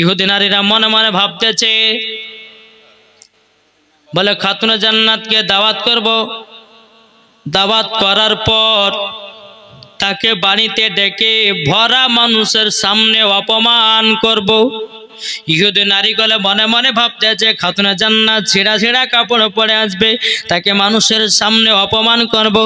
ইহুদি নারীরা মনে মনে ভাবতেছে, বলে খাতুনে জান্নাতকে দাওয়াত করব, দাওয়াত করার পর তাকে বাড়িতে ডেকে ভরা মানুষের সামনে অপমান করব। ইহুদি নারীগুলো মনে মনে ভাবতেছে খাতুনে জান্নাত ছেঁড়া ছেঁড়া কাপড় পরে আসবে, তাকে মানুষের সামনে অপমান করব।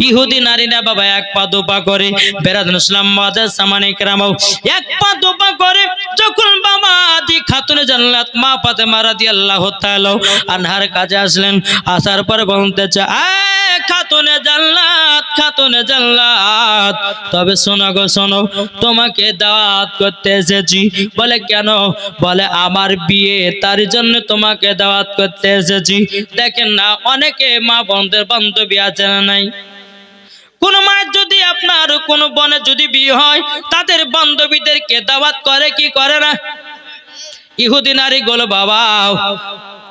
ইহুদি নারীরা বাবা এক পা দুপা করে বেরাদুল ইসলাম মাদার সামানে কেরামাও এক পা দুপা করে যখন বাবা দি খাতুনে জান্নাত মা ফাতেমা রাদিয়াল্লাহু তাআলা আনহার কাছে আসলেন, আসার পর বলতেছে, খাতুনে জান্নাত, খাতুনে জান্নাত, তবে শোনো গো শোনো, তোমাকে দাওয়াত করতে এসেছি। বলে কেন? বলে আমার বিয়ে, তার জন্য তোমাকে দাওয়াত করতে এসেছি। দেখেন না, অনেকে মা বোনদের বান্ধবী আছে না নাই? কোন মায়ের যদি আপনার কোন বোনের যদি বিয়ে হয়, তাদের বান্ধবীদেরকে দাওয়াত করে কি করে না? ইহুদি নারী গুলো বাবা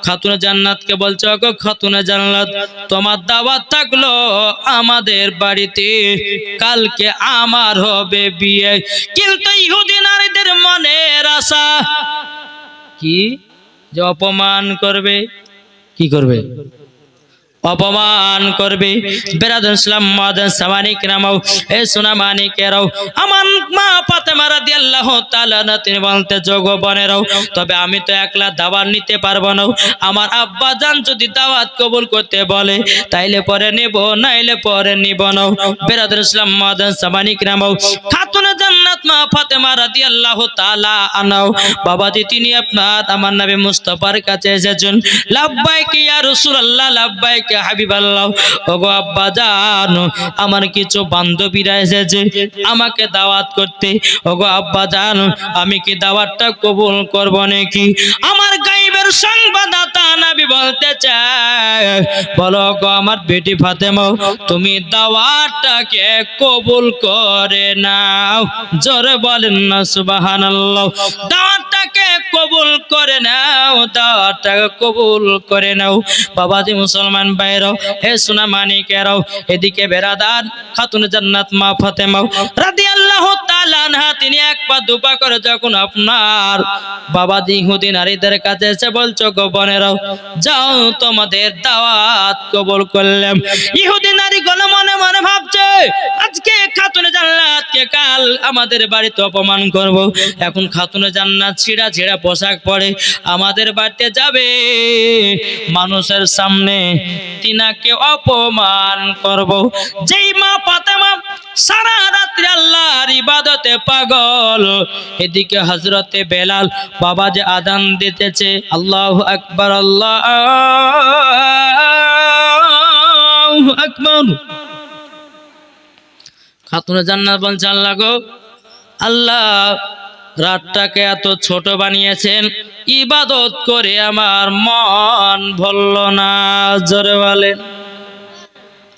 খাতুনে জান্নাতকে বলছে, গো খাতুনে জান্নাত, তোমার দাওয়াত থাকলো আমাদের বাড়িতে, কালকে আমার হবে বিয়ে। কিন্তু ইহুদি নারীদের মনের আশা কি? যে অপমান করবে। কি করবে? অপমান করবে। বেরাদুল ইসলাম মাদার সামানি কেরামাও এ সোনা মানিকেরাও, আমার মা ফাতেমা রাদিয়াল্লাহু তাআলা তিনি বলতে যোগো বনেরাও, তবে আমি তো একলা দাওয়াত নিতে পারবো না, আমার আব্বা জান যদি দাওয়াত কবুল করতে বলে তাইলে পরে নেব, নাইলে পরে নিব না। বেরাদুল ইসলাম মাদার সামানি কেরামাও খাতুনে জান্নাত মা ফাতেমা রাদিয়াল্লাহু তাআলা আনাও বাবাজি তিনি আপনার আমার নবী মুস্তাফার কাছে এসেছেন। লাব্বাইক ইয়া রাসূলুল্লাহ, লাব্বাইক ইয়া হাবিবাল্লাহ। ওগো আব্বা জান, আমার কিছু বান্ধবীরা এসেছে আমাকে দাওয়াত করতে। ওগো আব্বা জান, আমি কি দাওয়াতটা কবুল করব নাকি? আমার গায়েবের সংবাদদাতা নবী বলতে চায়, বলো গো আমার বেটি ফাতেমা, তুমি দাওয়াতটাকে কবুল করে নাও। জোরে বলেন না সুবহানাল্লাহ। দাওয়াতটাকে কবুল করে নাও, দাওয়াতটাকে কবুল করে নাও। বাবাজি মুসলমান ভাইরাও, হে সোনা মানিকেরাও, এদিকে বেরাদার খাতুনে জান্নাত মা ফাতেমা রাদিয়াল্লাহু তাআলা আনহা তিনি এক পা দুপা করে যখন আপনার বাবাজি ইহুদি নারীদের কাছে এসে বলছো, গো বোনেরাও যাও, তোমাদের দাওয়াত কবুল করলাম। ইহুদি নারীগুলো মনে মনে ভাবছে, আজকে খাতুনে জান্নাতকে কাল আমাদের বাড়িতে অপমান করব। এখন খাতুনে জান্নাত ছিঁড়া ছিঁড়া পোশাক পরে আমাদের বাড়িতে যাবে, মানুষের সামনে তিনাকে অপমান করব। যেই মা ফাতেমা সারা রাত্রি আল্লাহর ইবাদতে পাগল, এদিকে হযরতে বেলাল বাবা যে আযান দিতেছে, আল্লাহু আকবার, আল্লাহু আকবার। খাতুনে জান্নাত বলছে, আল্লাহ গো আল্লাহ, রাতটাকে এত ছোট বানিয়েছেন, ইবাদত করে আমার মন ভরল না। জোরে বলেন।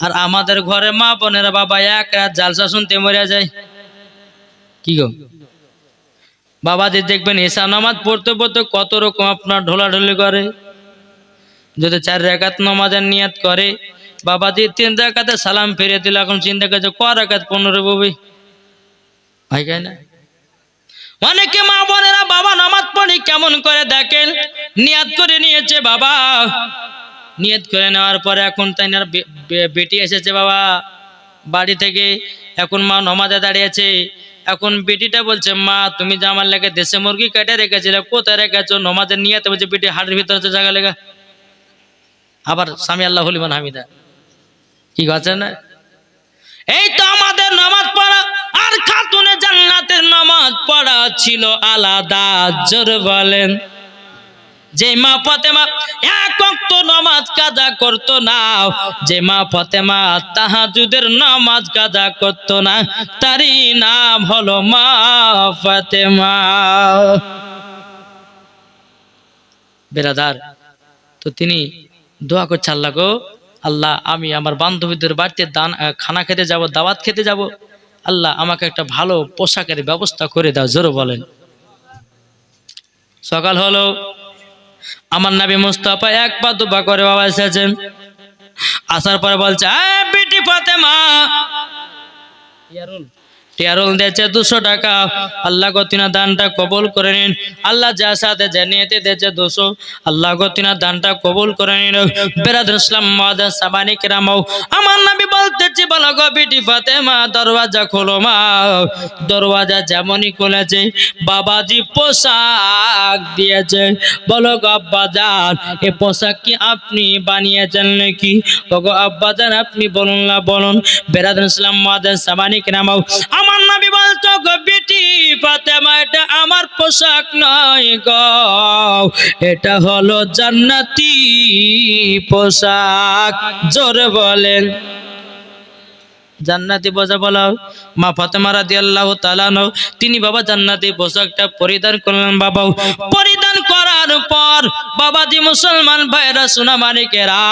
আর আমাদের ঘরে মা বোনেরা বাবা এক রাত জালসা শুনতে মরে যায়। কি গো বাবাজি দেখবেন এশা নামাজ পড়তে পড়তে কত রকম আপনার ঢোলাঢুলি করে। যদি 4 রাকাত নামাজের নিয়ত করে, বাবাজি 3 রাকাতে সালাম ফিরে দিল, এখন চিন্তা করছে ক রাকাত 15 ববি ভাই গায় না। অনেকে মা বোনেরা বাবা নামাজ পড়ি কেমন করে দেখেন, নিয়ত করে নিয়েছে বাবা, নিয়ত করে নেওয়ার পরে এখন তাই না বেটি এসেছে বাবা বাড়ি থেকে, এখন মা নামাজে দাঁড়িয়েছে। এখন বেটিটা বলছে, মা তুমি যে আমার লেগে দেশে মুরগি কেটে রেখেছিলে, কোথায় রেখেছো? নামাজের নিয়তে বলছে বেটি হাড়ের ভিতরে আছে জায়গা লেগা। আবার সামি আল্লাহু লিমান হামিদা। কি কথা না? এই তো আমাদের নামাজ পড়া আর খাতুনে জান্নাতের নামাজ পড়া ছিল আলাদা। জোরে বলেন। যে মা ফাতেমা এক ওয়াক্ত নামাজ কাজা করতো না, যে মা ফাতেমা তাহাজ্জুদের নামাজ কাজা করতো না, তারই নাম হলো মা ফাতেমা। বেরাদার, তো তিনি দোয়া করছে, আল্লাহ গো আল্লাহ, আমি আমার বান্ধবীদের বাড়িতে খানা খেতে যাব, দাওয়াত খেতে যাব, আল্লাহ আমাকে একটা ভালো পোশাকের ব্যবস্থা করে দাও। জোরে বলেন। সকাল হলো, আমার নবী মুস্তাফা এক পা দুপা করে বাবা এসেছেন। আসার পরে বলছে, বেটি ফাতেমা, টিয়ারল দিয়েছে 200 টাকা। আল্লাহ গো তিনা দানটা কবুল করে নিন। আল্লাহ যা সাথে জানিয়েতে দিয়েছে 200, আল্লাহ গো তিনা দানটা কবুল করে নিন। বেরাদুল ইসলাম মুআজ্জাজ সামানী কেরামও, আমার নবী বলতেছি বলো গো বিটি ফাতেমা দরওয়াজা খোলো মা। দরওয়াজা যেমনই খুলেছে বাবাজি পোশাক দিয়েছে। বলো গো আব্বাজান এই পোশাক কি আপনি বানিয়েছেন নাকি? ওগো আব্বাজান আপনি বলুন না বলুন। বেরাদুল ইসলাম মুআজ্জাজ সামানী কেরামও, আমার নবী বলতো গো বিটি ফাতেমা এটা আমার পোশাক নয় গো, এটা হলো জান্নাতি পোশাক। জোরে বলেন জান্নাতি পোশাক। বলো মা ফাতেমা রাদিয়াল্লাহু তাআলা আনহা তিনি বাবা জান্নাতি পোশাকটা পরিধান করলেন। বাবা পরিধান করার পর বাবাজি মুসলমান ভাইরা সোনা মানিকেরা,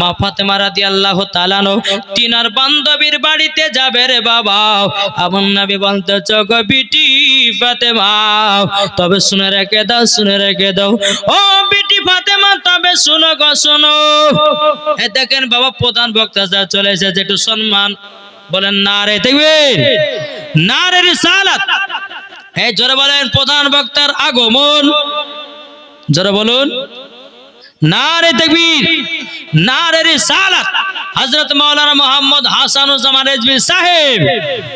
মা ফাতেমা রাদিয়াল্লাহু তাআলা আনহা তিনার বান্ধবীর বাড়িতে যাবে রে বাবা। আমার নবী বলতে গো বিটি ফাতেমা তবে শুনে রেখে দাও, শুনে রেখে দাও ও বিটি ফাতেমা তবে শুনো গো শুনো। এ দেখেন বাবা প্রধান বক্তা যা চলে এসেছে, একটু সম্মান বলেন নারে তাকবীর, নারে রিসালাত। এই জোরে বলেন প্রধান বক্তার আগমন, জোরে বলুন নারে তাকবীর, নারে রিসালাত। হযরত মাওলানা মুহাম্মদ হাসানুজ্জামান রিজভী সাহেব,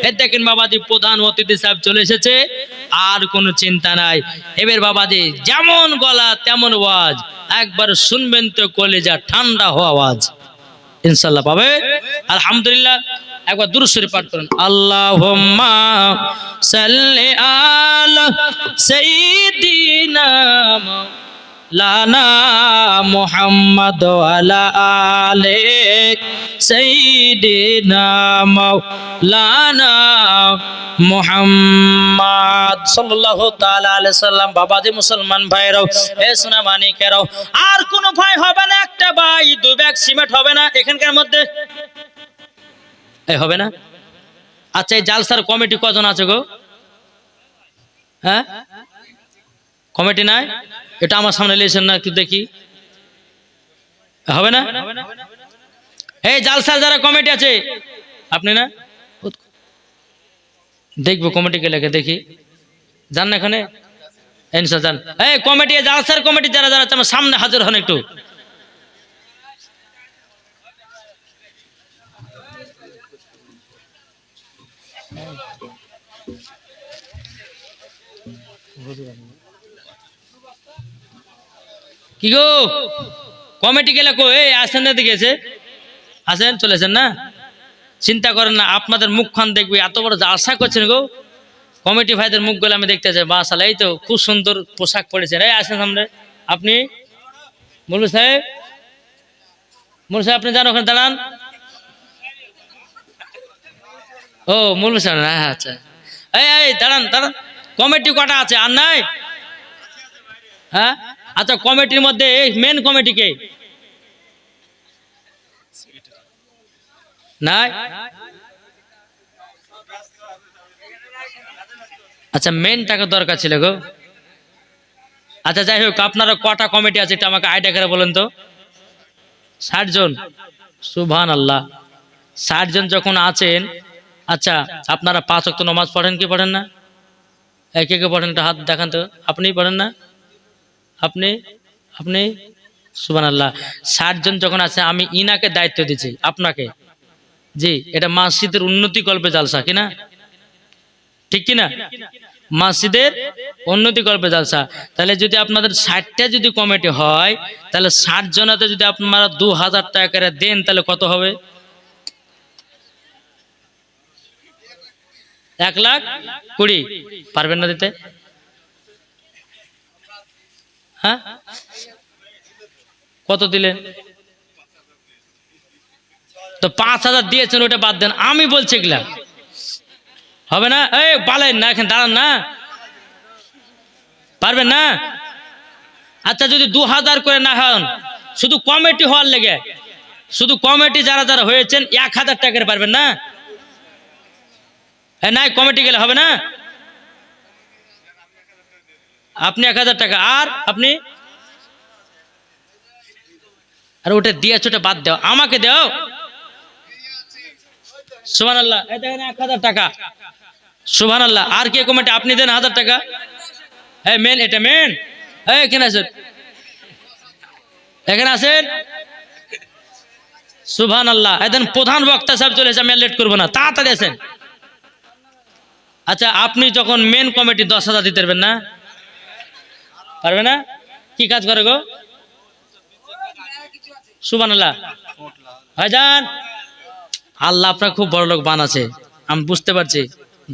এই দেখেন বাবাজি প্রধান অতিথি সাহেব চলে এসেছে। আর কোনো চিন্তা নাই, এবার বাবাজি যেমন গলা তেমন আওয়াজ, একবার শুনবেন তো কলিজা ঠান্ডা হওয়া আওয়াজ ইনশাআল্লাহ পাবে। আলহামদুলিল্লাহ একবার দুরূদ শরীফ পাঠ করেন। আল্লাহুম্মা সাল্লি আলা সাইয়্যিদিনা মাওলানা মুহাম্মদ ওয়া আলা আলি সাইয়্যিদিনা মাওলানা মুহাম্মদ সাল্লাল্লাহু তাআলা আলাইহি সাল্লাম। বাবাজি মুসলমান ভাইরাও, এ সোনা মানিকেরাও, আর কোনো ভাই হবে না, একটা ভাই 2 ব্যাগ সিমেন্ট হবে না এখানকার মধ্যে, এই হবে না। আচ্ছা এই জালসার কমিটি কজন আছে গো? হ্যাঁ কমিটি নাই, এটা আমার সামনে লিয়েছেন না একটু দেখি, হবে না? এই জালসার যারা কমিটি আছে আপনি না দেখবো কমিটিকে লেখে দেখি, যান না এখানে ইনশা যান। এই কমিটি জালসার কমিটি যারা যারা আমার সামনে হাজির হন একটু। কি গো কমিটি গেলে কো এই আসেন না দিকেছে, আসেন চলেছেন না, চিন্তা করেন না, আপনাদের মুখখান দেখবি এত বড় আশা করছেন গো। কমিটি ভাইদের মুখগুলো আমি দেখতে চাই, মাশাআল্লাহ এই তো খুব সুন্দর পোশাক পরেছেন। এই আসেন সামনে আপনি মুলবি সাহেব, মুলবি সাহেব আপনি যান ওখানে দাঁড়ান। ও মুলবি সাহেব, হ্যাঁ আচ্ছা এই এই দাঁড়ান দাঁড়ান। কমিটি কটা আছে আর নাই? হ্যাঁ আচ্ছা কমিটির মধ্যে মেন কমিটি কে নাই? আচ্ছা মেনটাকে দরকার ছিল গো। আচ্ছা যাই হোক আপনারা কটা কমিটি আছে এটা আমাকে আইডিয়া করে বলেন তো। 60 জন, সুবহানাল্লাহ। 60 জন যখন আছেন, আচ্ছা আপনারা 5 ওয়াক্ত নামাজ পড়েন কি পড়েন না? কে কে পড়েন একটা হাত দেখান তো। আপনি পড়েন না? আপনি আপনি সুবহানাল্লাহ। 60 জন যখন আছে আমি ইনাকে দায়িত্ব দিচ্ছি আপনাকে, জি এটা মসজিদের উন্নতি কল্পে জালসা কিনা, ঠিক কিনা? মসজিদের উন্নতি কল্পে জালসা। তাহলে যদি আপনাদের 60টা যদি কমিটি হয়, তাহলে 60 জনাতে যদি আপনারা 2000 টাকা করে দেন তাহলে কত হবে? 1,20,000 পারবেন না দিতে? হ্যাঁ কত দিলেন? তো 5,000 দিয়েছেন, ওটা বাদ দেন, আমি বলছি এগুলা হবে না। এই পালেন না, এখানে দাঁড়ান না, পারবেন না? আচ্ছা যদি 2000 করে না হন, শুধু কমিটি হওয়ার লেগে, শুধু কমিটি যারা যারা হয়েছেন 1000 টাকা করে পারবেন না? নাই কমিটি গেলে হবে না? আপনি 1000 টাকা, আর আপনি আর ওটা দিয়েছ, ওটা বাদ দাও, আমাকে দাও। সুবহানাল্লাহ। এই দেখেন 1000 টাকা, সুবহানাল্লাহ। আর কে কমিটি? আপনি দেন 1000 টাকা। হ্যাঁ মেন, এটা মেন। এখানে আছেন, এখানে আছেন। সুবহানাল্লাহ। দেন প্রধান বক্তা সাহেব চলে এসে, আমি লেট করবো না, তাড়াতাড়ি আছেন। আচ্ছা আপনি যখন মেন কমিটি 10,000 দিতে পারবেন না? পারবে না? কি কাজ করে গো? সুবহানাল্লাহ। ভাইজান আল্লাহ আপনার খুব বড় লোক বানাচ্ছে, আমি বুঝতে পারছি।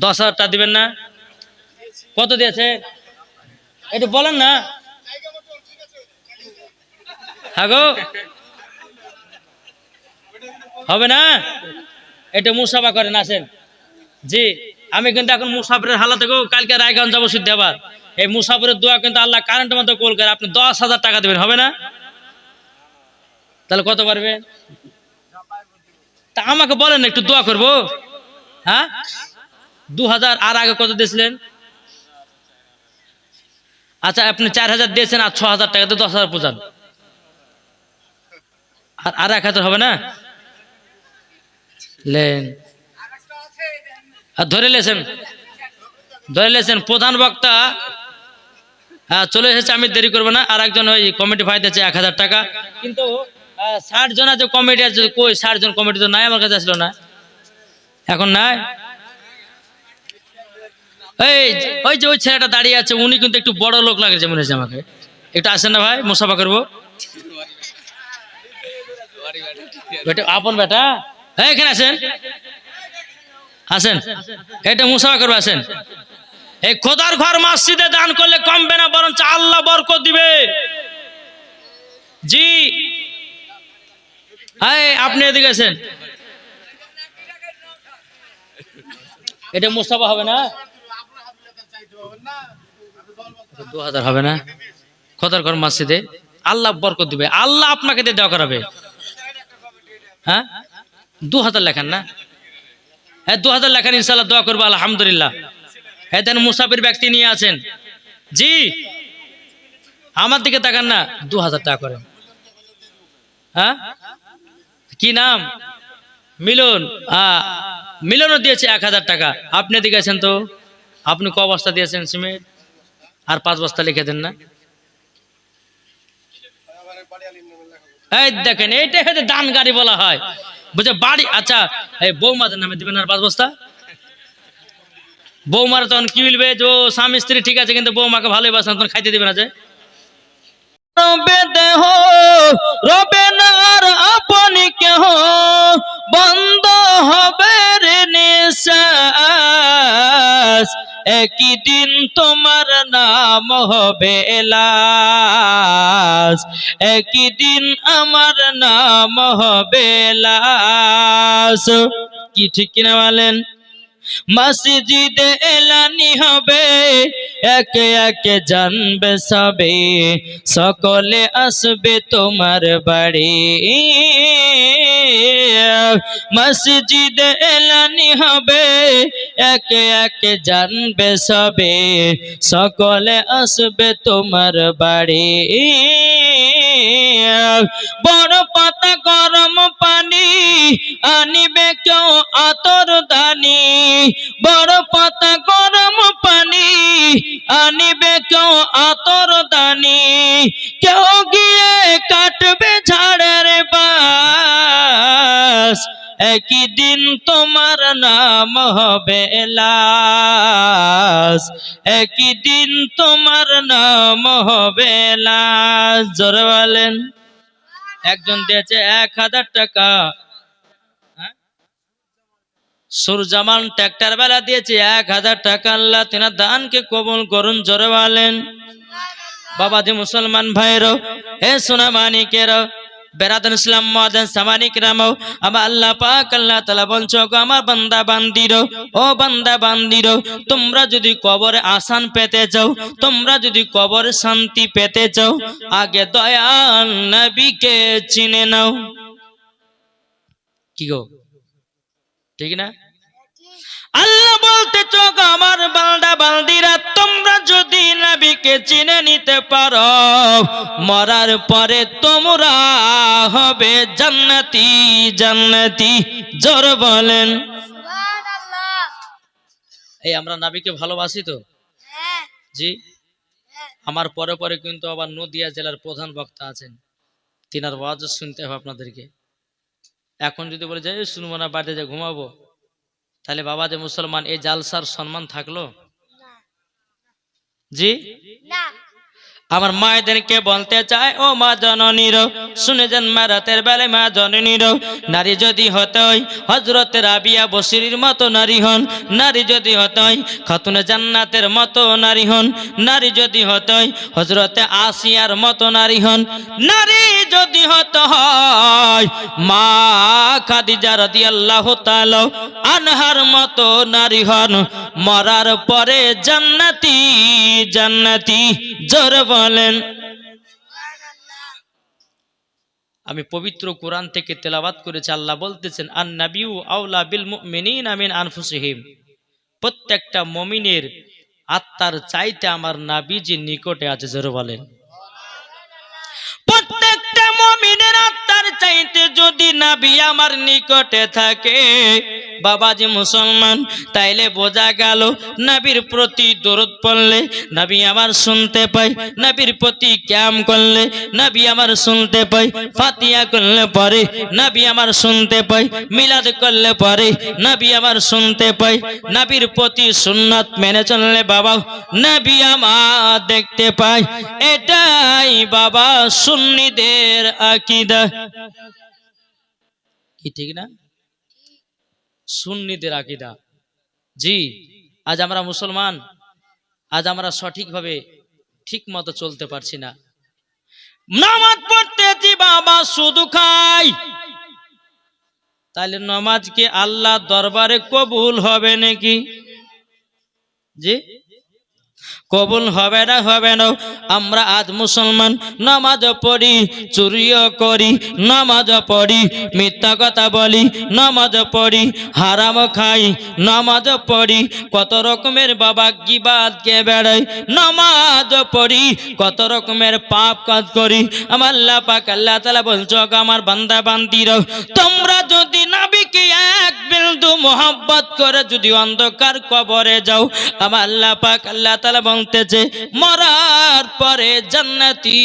10,000 টাকা দিবেন না? কত দিয়েছে একটু বলেন না। হ্যাঁ গো, হবে না? এটা মুসাফা করেন, আসেন। জি, আমি কিন্তু এখন মুসাফিরের হালাতে গো, কালকে রায়গঞ্জ যাবো শুদ্ধ আবার। এই মুসাফিরের দোয়া কিন্তু আল্লাহ কারেন্টের মতো কল করে। আপনি 10,000 টাকা দেবেন, হবে না? তাহলে কত পারবেন? তা আমাকে বলেন, একটু দোয়া করবো। হ্যাঁ 2000। আর আগে কত দিয়েছিলেন? আচ্ছা আপনি 4000 দিয়েছেন, আর 6000 টাকা তো 10,000 পূজান। আর 1000 হবে না? লেন, আর ধরে লেছেন প্রধান বক্তা। হ্যাঁ চলে এসেছে, আমি দেরি করবো না। আর একজন ওই কমিটি ভাই দিয়েছে 1000 টাকা। কিন্তু 60 জন আছে কমিটি, আছে কই? 60 জন কমিটি তো নাই, আমার কাছে আসলো না, এখন নাই। ওই যে ওই ছেলেটা দাঁড়িয়ে আছে, উনি কিন্তু একটু বড় লোক লাগে যেমন হয়েছে আমাকে। একটু আসেন না ভাই, মুসাফা করবো। আপন বেটা, এখানে আসেন, আসেন, এটা মুসাফা করবো, আসেন। এই খোদার ঘর মসজিদে দান করলে কমবে না, বরঞ্চ আল্লাহ বরকত দিবে। জি আপনি এদিকে আছেন, এটা মুসাফা হবে না? 2000 হবে না? খোদার ঘর মসজিদে আল্লাহ বরকত দিবে, আল্লাহ আপনাকে দিয়ে দেওয়া করাবে। হ্যাঁ 2000 লেখান না? হ্যাঁ 2000 লেখান, ইনশাল্লাহ দোয়া করবো, আলহামদুলিল্লাহ। হ্যাঁ দেন মুসাফির ব্যক্তি নিয়ে আছেন। জি আমার দিকে তাকান না, 2000 টাকা করেন। হ্যাঁ কি নাম? মিলন। মিলনও দিয়েছে 1000 টাকা। আপনি এদিকে আছেন তো, আপনি ক বস্তা দিয়েছেন সিমেন্ট? আর 5 বস্তা লিখে দেন না। এই দেখেন, এইটাই হচ্ছে দান গাড়ি বলা হয়, বুঝে বাড়ি। আচ্ছা এই বৌমাদের নামে দিবেন আর 5 বস্তা। বৌমার তখন কি বলবে, যে স্বামী স্ত্রী ঠিক আছে, কিন্তু বৌমাকে ভালোবাসেন, তখন খাইতে দিবে না। যে রবে দেহ রবে না আর আপনি কেহ, বন্ধ হবে রে নিঃশ্বাস, একই দিন তোমার নাম হবে লাশ, একই দিন আমার নাম হবে লাশ। কি ঠিক কিনা বলেন? মসজিদে এলানি হবে, একে একে জানবে সবে, সকলে আসবে তোমার বাড়ি। মসজিদে এলানি হবে, একে একে জানবে সবে, সকলে আসবে তোমার বাড়ি। বড় পাতা গরম পানি, আনিবে কেউ আতর দানি, বড় পাতা গরম পানি, আনিবে কেউ আতর দানি, কেউ গিয়ে কাটবে ঝাড়ের বাস, একই দিন তোমার নাম হবে লাশ, একই দিন তোমার নাম হবে লাশ। জোরে বলেন। একজন দিয়েছে 1000 টাকা। সুরজামান ট্রাক্টর বেলা দিয়েছে 1000 টাকা। আল্লাহ তেনার দানকে কবুল করুন। জোরে বলেন। বাবা যে মুসলমান ভাইরো, হে সোনা মানিকেরো, বেরাদান ইসলাম মুআজ্জিন সামানিক রামও, আমার আল্লাহ পাক আল্লাহ তাআলা বলছো, গো আমার বান্দা বান্দিরো, ও বান্দা বান্দিরো, তোমরা যদি কবরে আসান পেতে চাও, তোমরা যদি কবরে শান্তি পেতে চাও, আগে দয়াল নবীকে চিনে নাও। কি গো ঠিক না? আল্লাহ বলতে চোখ আমার বান্দা বান্দিরা, তোমরা যদি নবীকে চিনে নিতে পারো, মরার পরে তোমরা হবে জান্নাতি জান্নাতি। জোর বলেন। এই আমরা নাবিকে ভালোবাসি তো? জি। আমার পরে পরে কিন্তু আবার নদিয়া জেলার প্রধান বক্তা আছেন, তিনার ওয়াজ শুনতে হবে আপনাদেরকে। এখন যদি বলে যে শুনবো না, বাড়িতে যে ঘুমাবো, তাহলে বাবা যে মুসলমান, এই জালসার সম্মান থাকলো? জি। আমার মায়েদেরকে বলতে চাই, ও মা জননীর, শুনে যান মা রাতের বেলায় মা জননীর, নারী যদি হতে হয় হযরতে রাবিয়া বসরির মতো নারী হন, নারী যদি হতে হয় খাতুনে জান্নাতের মতো নারী হন, নারী যদি হতে হয় হযরতে আসিয়ার মতো নারী হন, নারী যদি হতে হয় মা খাদিজা রাদিয়াল্লাহু তাআলা আনহার মতো নারী হন, মরার পরে জান্নাতি জান্নাতি। জোরে বলেন। আমি পবিত্র কোরআন থেকে তেলাওয়াত করেছি, আল্লাহ বলতেছেন আন নাবিয়্যু আওলা বিল মুমিনিনা মিন আনফুসিহিম, প্রত্যেকটা মুমিনের আত্মার চাইতে আমার নবীজি নিকটে আছে। জোরে বলেন। প্রত্যেকটা মুমিনের আত্মার চাইতে যদি নবী আমার নিকটে থাকে বাবাজি মুসলমান, তাইলে বোঝা গেল নবীর প্রতি দরুদ পড়লে নবী আমার শুনতে পাই, নবীর প্রতি ক্যাম করলে নবী আমার শুনতে পাই, ফাতিহা করলে পরে নবী আমার শুনতে পাই, মিলাদ করলে পরে নবী আমার শুনতে পাই, নবীর প্রতি সুন্নাত মেনে চললে বাবা নবী আমার দেখতে পাই। এটাই বাবা সুন্নিদের আকীদা। কি ঠিক না? সুন্নিদের আকীদা। জি। আজ আমরা মুসলমান, আজ আমরা সঠিকভাবে ঠিক মতো চলতে পারছি না। নামাজ পড়তেছি বাবা শুধু খাই, তাহলে নামাজ কি আল্লাহ দরবারে কবুল হবে নাকি? জি, কবুল হবে না, হবে না। আমরা আজ মুসলমান, নামাজ পড়ি, চুরিও করি, নামাজ পড়ি, মিথ্যা কথা বলি, নামাজ পড়ি, হারাম খাই, নামাজ পড়ি, কত রকমের বাবা গীবাত কে বেড়াই, নামাজ পড়ি, কত রকমের পাপ কাজ করি। আমার আল্লাহ পাক আল্লাহ তাআলা বলছো, আমার বান্দা বান্দিরা, তোমরা যদি নবীকে এক বিন্দু মোহাব্বত করে যদি অন্ধকার কবরে যাও, আমার আল্লাহ পাক আল্লাহ তাআলা বলতেছে মরার পরে জান্নাতি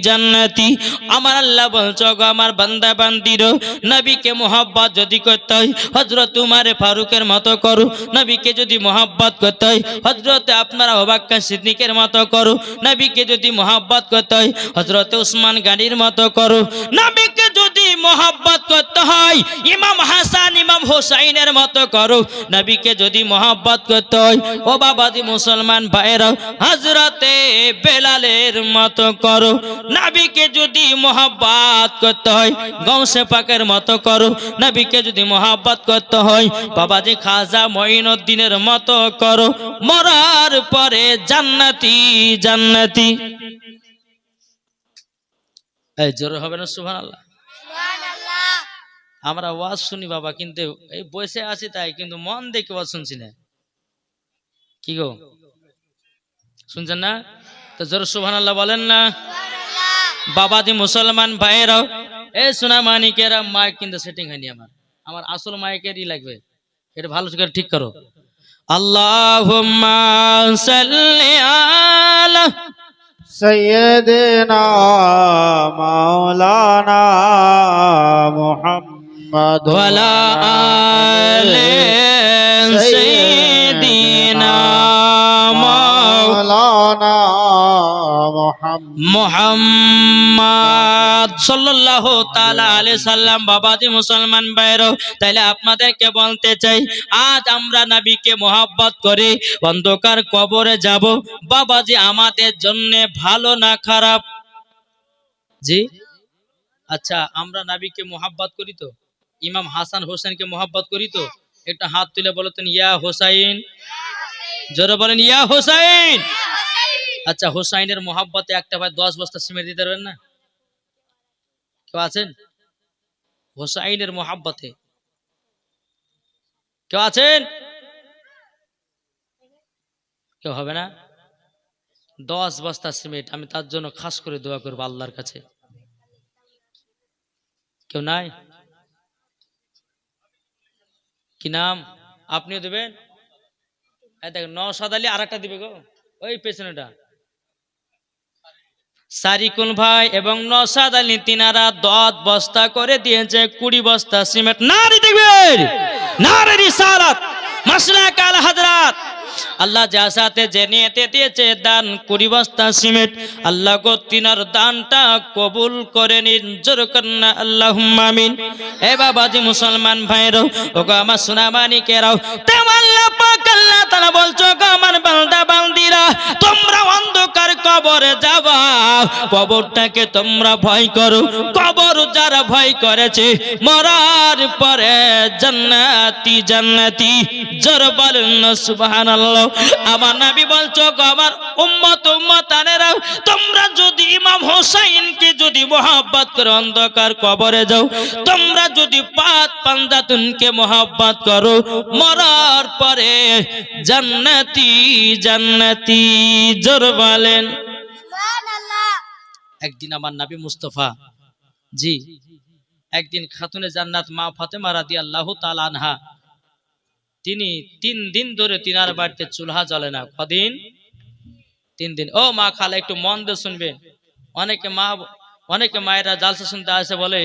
জান্নাতি। আমার আল্লাহ বলছো, আমার বান্দা বান্দিরা, নবীকে মোহাব্বত যদি করতে হয় হযরত উমর ফারুকের মতো করো, নবীকে যদি মোহাব্বত করতে হয় হযরত আপনারা আবু বকর সিদ্দিকের মতো করো, নবীকে যদি মোহাব্বত করতে হয় হযরত উসমান গানির মতো করো, নবীকে যদি মোহাব্বত করতে হয় ইমাম হাসান ইমাম হোসাইনের মতো করো, নবীকে যদি মোহাব্বত করতে হয় ও বাবাজি মুসলমান ভাইরা হযরতে বেলালের মতো করো, নবীকে যদি মোহাব্বত করতে হয় গৌসে পাকের মতো করো, নবীকে যদি মোহাব্বত করতে হয় বাবাজি খাজা মঈনুদ্দিনের মতো করো, মরার পরে জান্নাতি জান্নাতি। এই জোরে হবে না সুবহানাল্লাহ? আমরা ওয়াজ শুনি বাবা, কিন্তু এই বসে আছি তাই, কিন্তু মন দেখে ওয়াজ শুনছি না। কি গো, শুনছেন না? তো জোরে সুবহানাল্লাহ বলেন না। বাবাজি মুসলমান ভাইয়েরাও, এই সোনা মানিকেরা, মাইক কিন্তু সেটিং হয়নি আমার, আমার আসল মাইকেরই লাগবে, এটা ভালো করে ঠিক করো। আল্লাহুম্মা সাল্লি আলা سيدنا مولانا محمد ওয়ালা আলে সাইয়্যিদিনা مولانا محمد মুহাম্মদ সাল্লাল্লাহু তাআলা আলাইহি সাল্লাম। বাবাজি মুসলমান ভাইরা, তাইলে আপনাদেরকে বলতে চাই, আজ আমরা নবীকে মোহাব্বত করে অন্ধকার কবরে যাব, বাবাজি আমাদের জন্য ভালো না খারাপ? জি। আচ্ছা, আমরা নবীকে মোহাব্বত করি তো? ইমাম হাসান হোসেনকে মোহাব্বত করি তো? একটা হাত তুলে বলতেন ইয়া হোসাইন। জোরে বলেন ইয়া হোসাইন। আচ্ছা, হোসাইনের মোহাব্বতে একটা ভাই 10 বস্তা সিমেন্ট দিতে পারবেন না? কেউ আছেন হোসাইনের মোহাব্বতে? কেউ আছেন? কেউ হবে না? 10 বস্তা সিমেন্ট আমি তার জন্য খাস করে দোয়া করবো আল্লাহর কাছে। কেউ নাই? কি নাম? আপনিও দেবেন? এই দেখ নওশাদ আলী আরেকটা দিবে গো, ওই পেছনেটা সারিকুল ভাই এবং নওশাদ আলী তিনারা 10 বস্তা করে দিয়েছে, 20 বস্তা সিমেন্ট। নারী দেখবেন, নারী রিসালাত, মাসলাক আল হযরত। আল্লাহ যা সাথে যে নিয়তে দিয়েছে দান 20 বস্তা সিমেন্ট, আল্লাহ গো তিনার দানটা কবুল করে নিন, জোর করেন আল্লাহুম্মা আমিন। এ বাবাজি মুসলমান ভাইরা, ওগো আমার সোনা মানিকেরাও, তেমন আল্লাহ পাক আল্লাহ তাআলা বলছো গো আমার বান্দা বান্দিরা, তোমরা অন্ধকার কবরে যাবা, কবরটাকে তোমরা ভয় করো। কবর যারা ভয় করেছে মরার পরে জান্নাতি জান্নাতি, জোর বলেন না সুবহানাল্লাহ। আমার নবী বলছো গো আমার উম্মত উম্মতানেরা, তোমরা যদি ইমাম হোসেনকে যদি মোহাব্বত করো অন্ধকার কবরে যাও, তোমরা যদি পাক পাঞ্জাতনকে মোহাব্বত করো মরার পরে জান্নাতি জান্নাতি, জোর বলেন। একদিন আমার নবী মুস্তাফা জি একদিন খাতুনে জান্নাত মা ফাতেমা রাদিয়াল্লাহু তাআলা আনহা, তিনি 3 দিন ধরে তিনার বাড়িতে চুলহা জ্বলে না। কদিন? 3 দিন। ও মা খালা একটু মন দিয়ে শুনবেন। অনেকে মায়েরা জালসা শুনতে আসে, বলে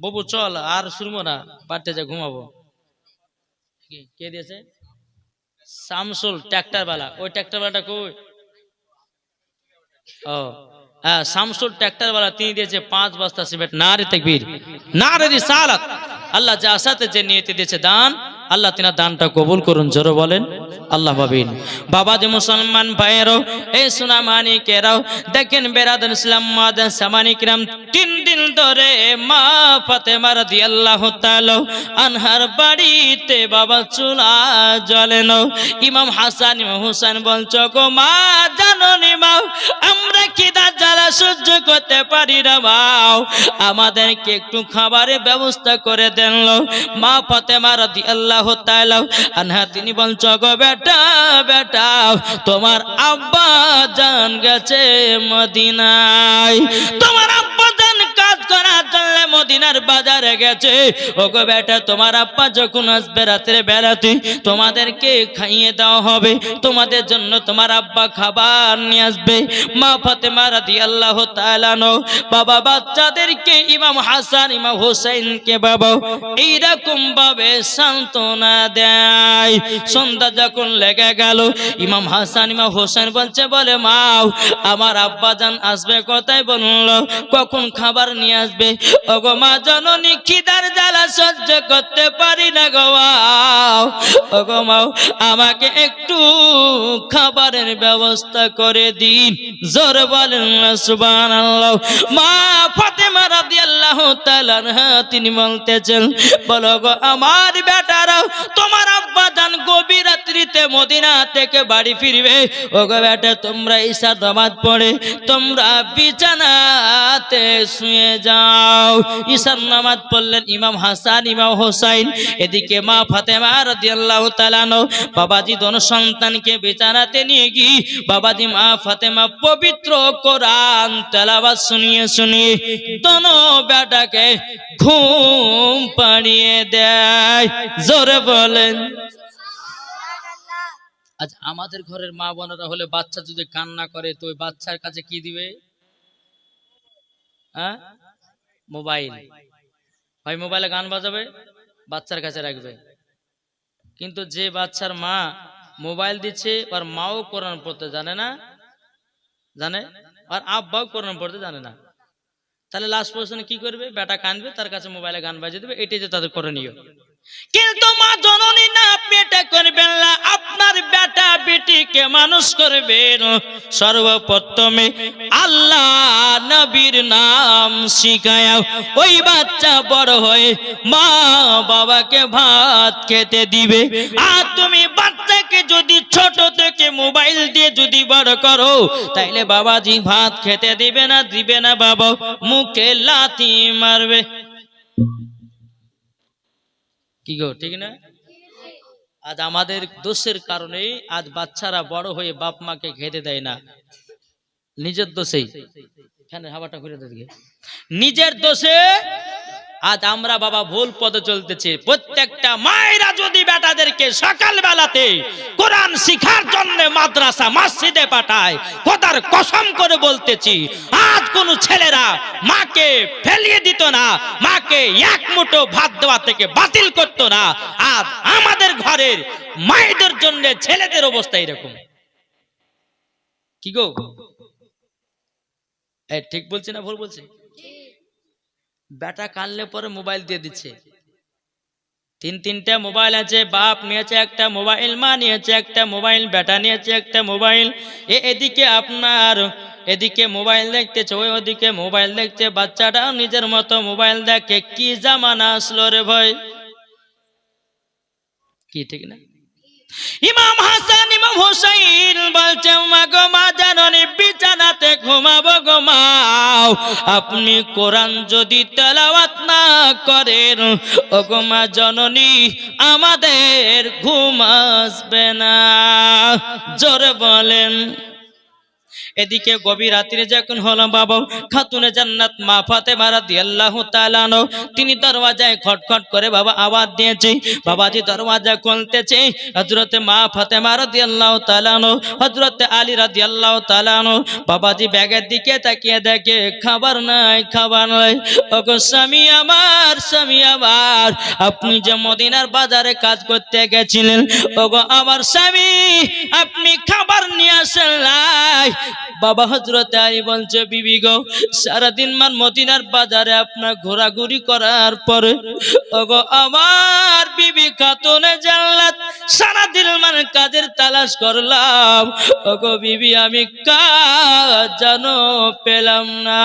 বাবু চল আর শুনবো না, বাড়িতে যা ঘুমাবো। কে দিয়েছে? শামসুল ট্রাক্টর বালা। ওই ট্রাক্টর বালাটা কই? ও হ্যাঁ, শামসুল ট্রাক্টর বালা, তিনি দিয়েছে 5 বস্তা সিমেন্ট। নারে তাকবীর, নারে রিসালাত। আল্লাহ যা সাথে যে নিয়তে দিয়েছে দান, আল্লাহ তিনার দানটা কবুল করুন, জোরে বলেন আল্লাহ ভাবিন। বাবাজি মুসলমান ভাইয়েরাও, এই সোনা মানিকেরাও, দেখেন বেরাদার ইসলাম মাদান সামানিকরাম, 3 দিন ধরে মা ফাতেমা রাদিয়াল্লাহু তাআলা আনহার বাড়িতে বাবা চুলা জ্বলে না। ইমাম হাসান ইমাম হোসেন বলছো গো মা জাননি মা, আমরা খিদা জ্বালা সহ্য করতে পারি না মা, আমাদেরকে একটু খাবারের ব্যবস্থা করে দেন। মা ফাতেমা রাদিয়াল্লাহু তাআলা আনহা তিনি বলছো গো বেটা বেটা, তোমার আব্বা জান গেছে মদিনায়, তোমার আব্বা জান কাজ করার জন্য মদিনার বাজারে গেছে। ওগো বেটা, তোমার আব্বা যখন আসবে রাতের বেলাতে তোমাদেরকে খাইয়ে দেওয়া হবে, তোমাদের জন্য তোমার আব্বা খাবার নিয়ে আসবে। মা ফাতেমা রাদিয়াল্লাহু তাআলা বাবা বাচ্চাদেরকে ইমাম হাসান ইমাম হোসেনকে বাবা এইরকম ভাবে সান্ত্বনা দেয়। সন্ধ্যা যখন লেগে গেল, ইমাম হাসান ইমাম হোসেন বলছে, বলে মা আমার আব্বা জান আসবে, কোথায় বলল, কখন খাবার নিয়ে আসবে? ওগো মা জননী, খিদার জ্বালা সহ্য করতে পারি না গো মা, ওগো মা আমাকে একটু খাবারের ব্যবস্থা করে দিন, জোর বলেন না সুবহানাল্লাহ। মা ফাতেমা রাদিয়াল্লাহু তাআলা আনহা তিনি বলতেছেন, বলো গো আমার বেটারা, তোমার আব্বা জান গভীর রাত্রিতে মদিনা থেকে বাড়ি ফিরবে। ওগো বেটা, তোমরা ইশার নামাজ পড়ে তোমরা বিছানাতে শুয়ে যাও। ইশার নামাজ পড়লেন ইমাম হাসান ইমাম হোসেন, এদিকে মা ফাতেমা রাদিয়াল্লাহু তাআলা বাবাজি দোনো সন্তানকে বিছানাতে নিয়ে গিয়ে বাবাজি মা ফাতেমা পবিত্র কোরআন তেলাওয়াত শুনিয়ে শুনিয়ে দোনো বেটাকে ঘুম পাড়িয়ে দেয়, জোরে বলেন। আজ আমাদের ঘরের মা বোনেরা হলে বাচ্চা যদি কান্না করে তো ওই বাচ্চার কাছে কি দিবে? হ্যাঁ, মোবাইল। ভাই মোবাইলে গান বাজাবে, বাচ্চার কাছে রাখবে। কিন্তু যে বাচ্চার মা মোবাইল দিচ্ছে, আর মাও কোরআন পড়তে জানে না, জানে, আর আব্বাও কোরআন পড়তে জানে না, তাহলে লাস্ট পর্যন্ত কি করবে? বেটা কাঁদবে, তার কাছে মোবাইলে গান বাজিয়ে দেবে, এটাই যে তাদের করণীয়। কিন্তু মা জননী না, আপনি এটা করবেন না। আপনার বেটা বেটিকে মানুষ করবেন সর্বপ্রথমে আল্লাহ নবীর নাম শিখায়, ওই বাচ্চা বড় হয়ে মা বাবাকে ভাত খেতে দিবে। আর তুমি বাচ্চাকে যদি ছোট থেকে মোবাইল দিয়ে যদি বড় করো, তাইলে বাবাজি ভাত খেতে দিবে না বাবা, মুখে লাথি মারবে। কি গো, ঠিক না? আজ আমাদের দোষের কারণে আজ বাচ্চারা বড় হয়ে বাপ মাকে খেতে দেয় না, নিজের দোষেই। হাওয়াটা ঘুরে দেখে নিজের দোষে আজ আমরা বাবা ভুল পথে চলতেছি। প্রত্যেকটা মায়েরা যদি বেটাদেরকে সকাল বেলাতে কোরআন শিখার জন্য মাদ্রাসা মসজিদে পাঠায়, খোদার কসম করে বলতেছি আজ কোন ছেলেরা মাকে ফেলিয়ে দিত না, মাকে এক মুঠো ভাত দেওয়া থেকে বাতিল করত না। আজ আমাদের ঘরের মায়েদের জন্য ছেলেদের অবস্থা এরকম। কি গো, ঠিক বলছি না ভুল বলছি? বেটা কানলে পরে মোবাইল দিয়ে দিচ্ছে, তিনটা মোবাইল আছে, বাপ নিয়েছে একটা মোবাইল, মা নিয়েছে একটা মোবাইল, বেটা নিয়েছে একটা মোবাইল। এদিকে আপনার এদিকে মোবাইল দেখতেছে, ওদিকে মোবাইল দেখছে, বাচ্চাটাও নিজের মতো মোবাইল দেখে। কি জামানা আসলো রে ভাই, কি ঠিক না? ইমাম হাসান ইমাম হুসাইন বলছে মা গো মা জাননি বিছানাতে ঘুমাবো গো মা, আপনি কোরআন যদি তেলাওয়াত না করেন ও গো মা জননী আমাদের ঘুম আসবে না। জোরে বলেন। এদিকে গভীর রাত্রে যখন হলো বাবা খাতুনে জান্নাত মা ফাতেমা রাদিয়াল্লাহু তাআলা আনহা তিনি দরওয়াজায় খটখট করে বাবা আওয়াজ দিয়েছে। বাবাজি দরওয়াজা খুলতেছে, হযরতে মা ফাতেমা রাদিয়াল্লাহু তাআলা আনহা হযরতে আলী রাদিয়াল্লাহু তাআলা আনহা বাবাজি ব্যাগের দিকে তাকিয়ে দেখে খাবার নাই, খাবার নাই। ওগো স্বামী আমার, স্বামী আমার, আপনি যে মদিনার বাজারে কাজ করতে গেছিলেন ওগো আমার স্বামী, আপনি খাবার নিয়ে আসেন নাই। বাবা হযরতে আলী বলছে বিবি গো সারাদিন মান মদিনার বাজারে আপনার ঘোরাঘুরি করার পরে ওগো আমার বিবি খাতুনে জান্নাত সারাদিন মান কাজের তালাশ করলাম ওগো বিবি আমি কাজ জানো পেলাম না।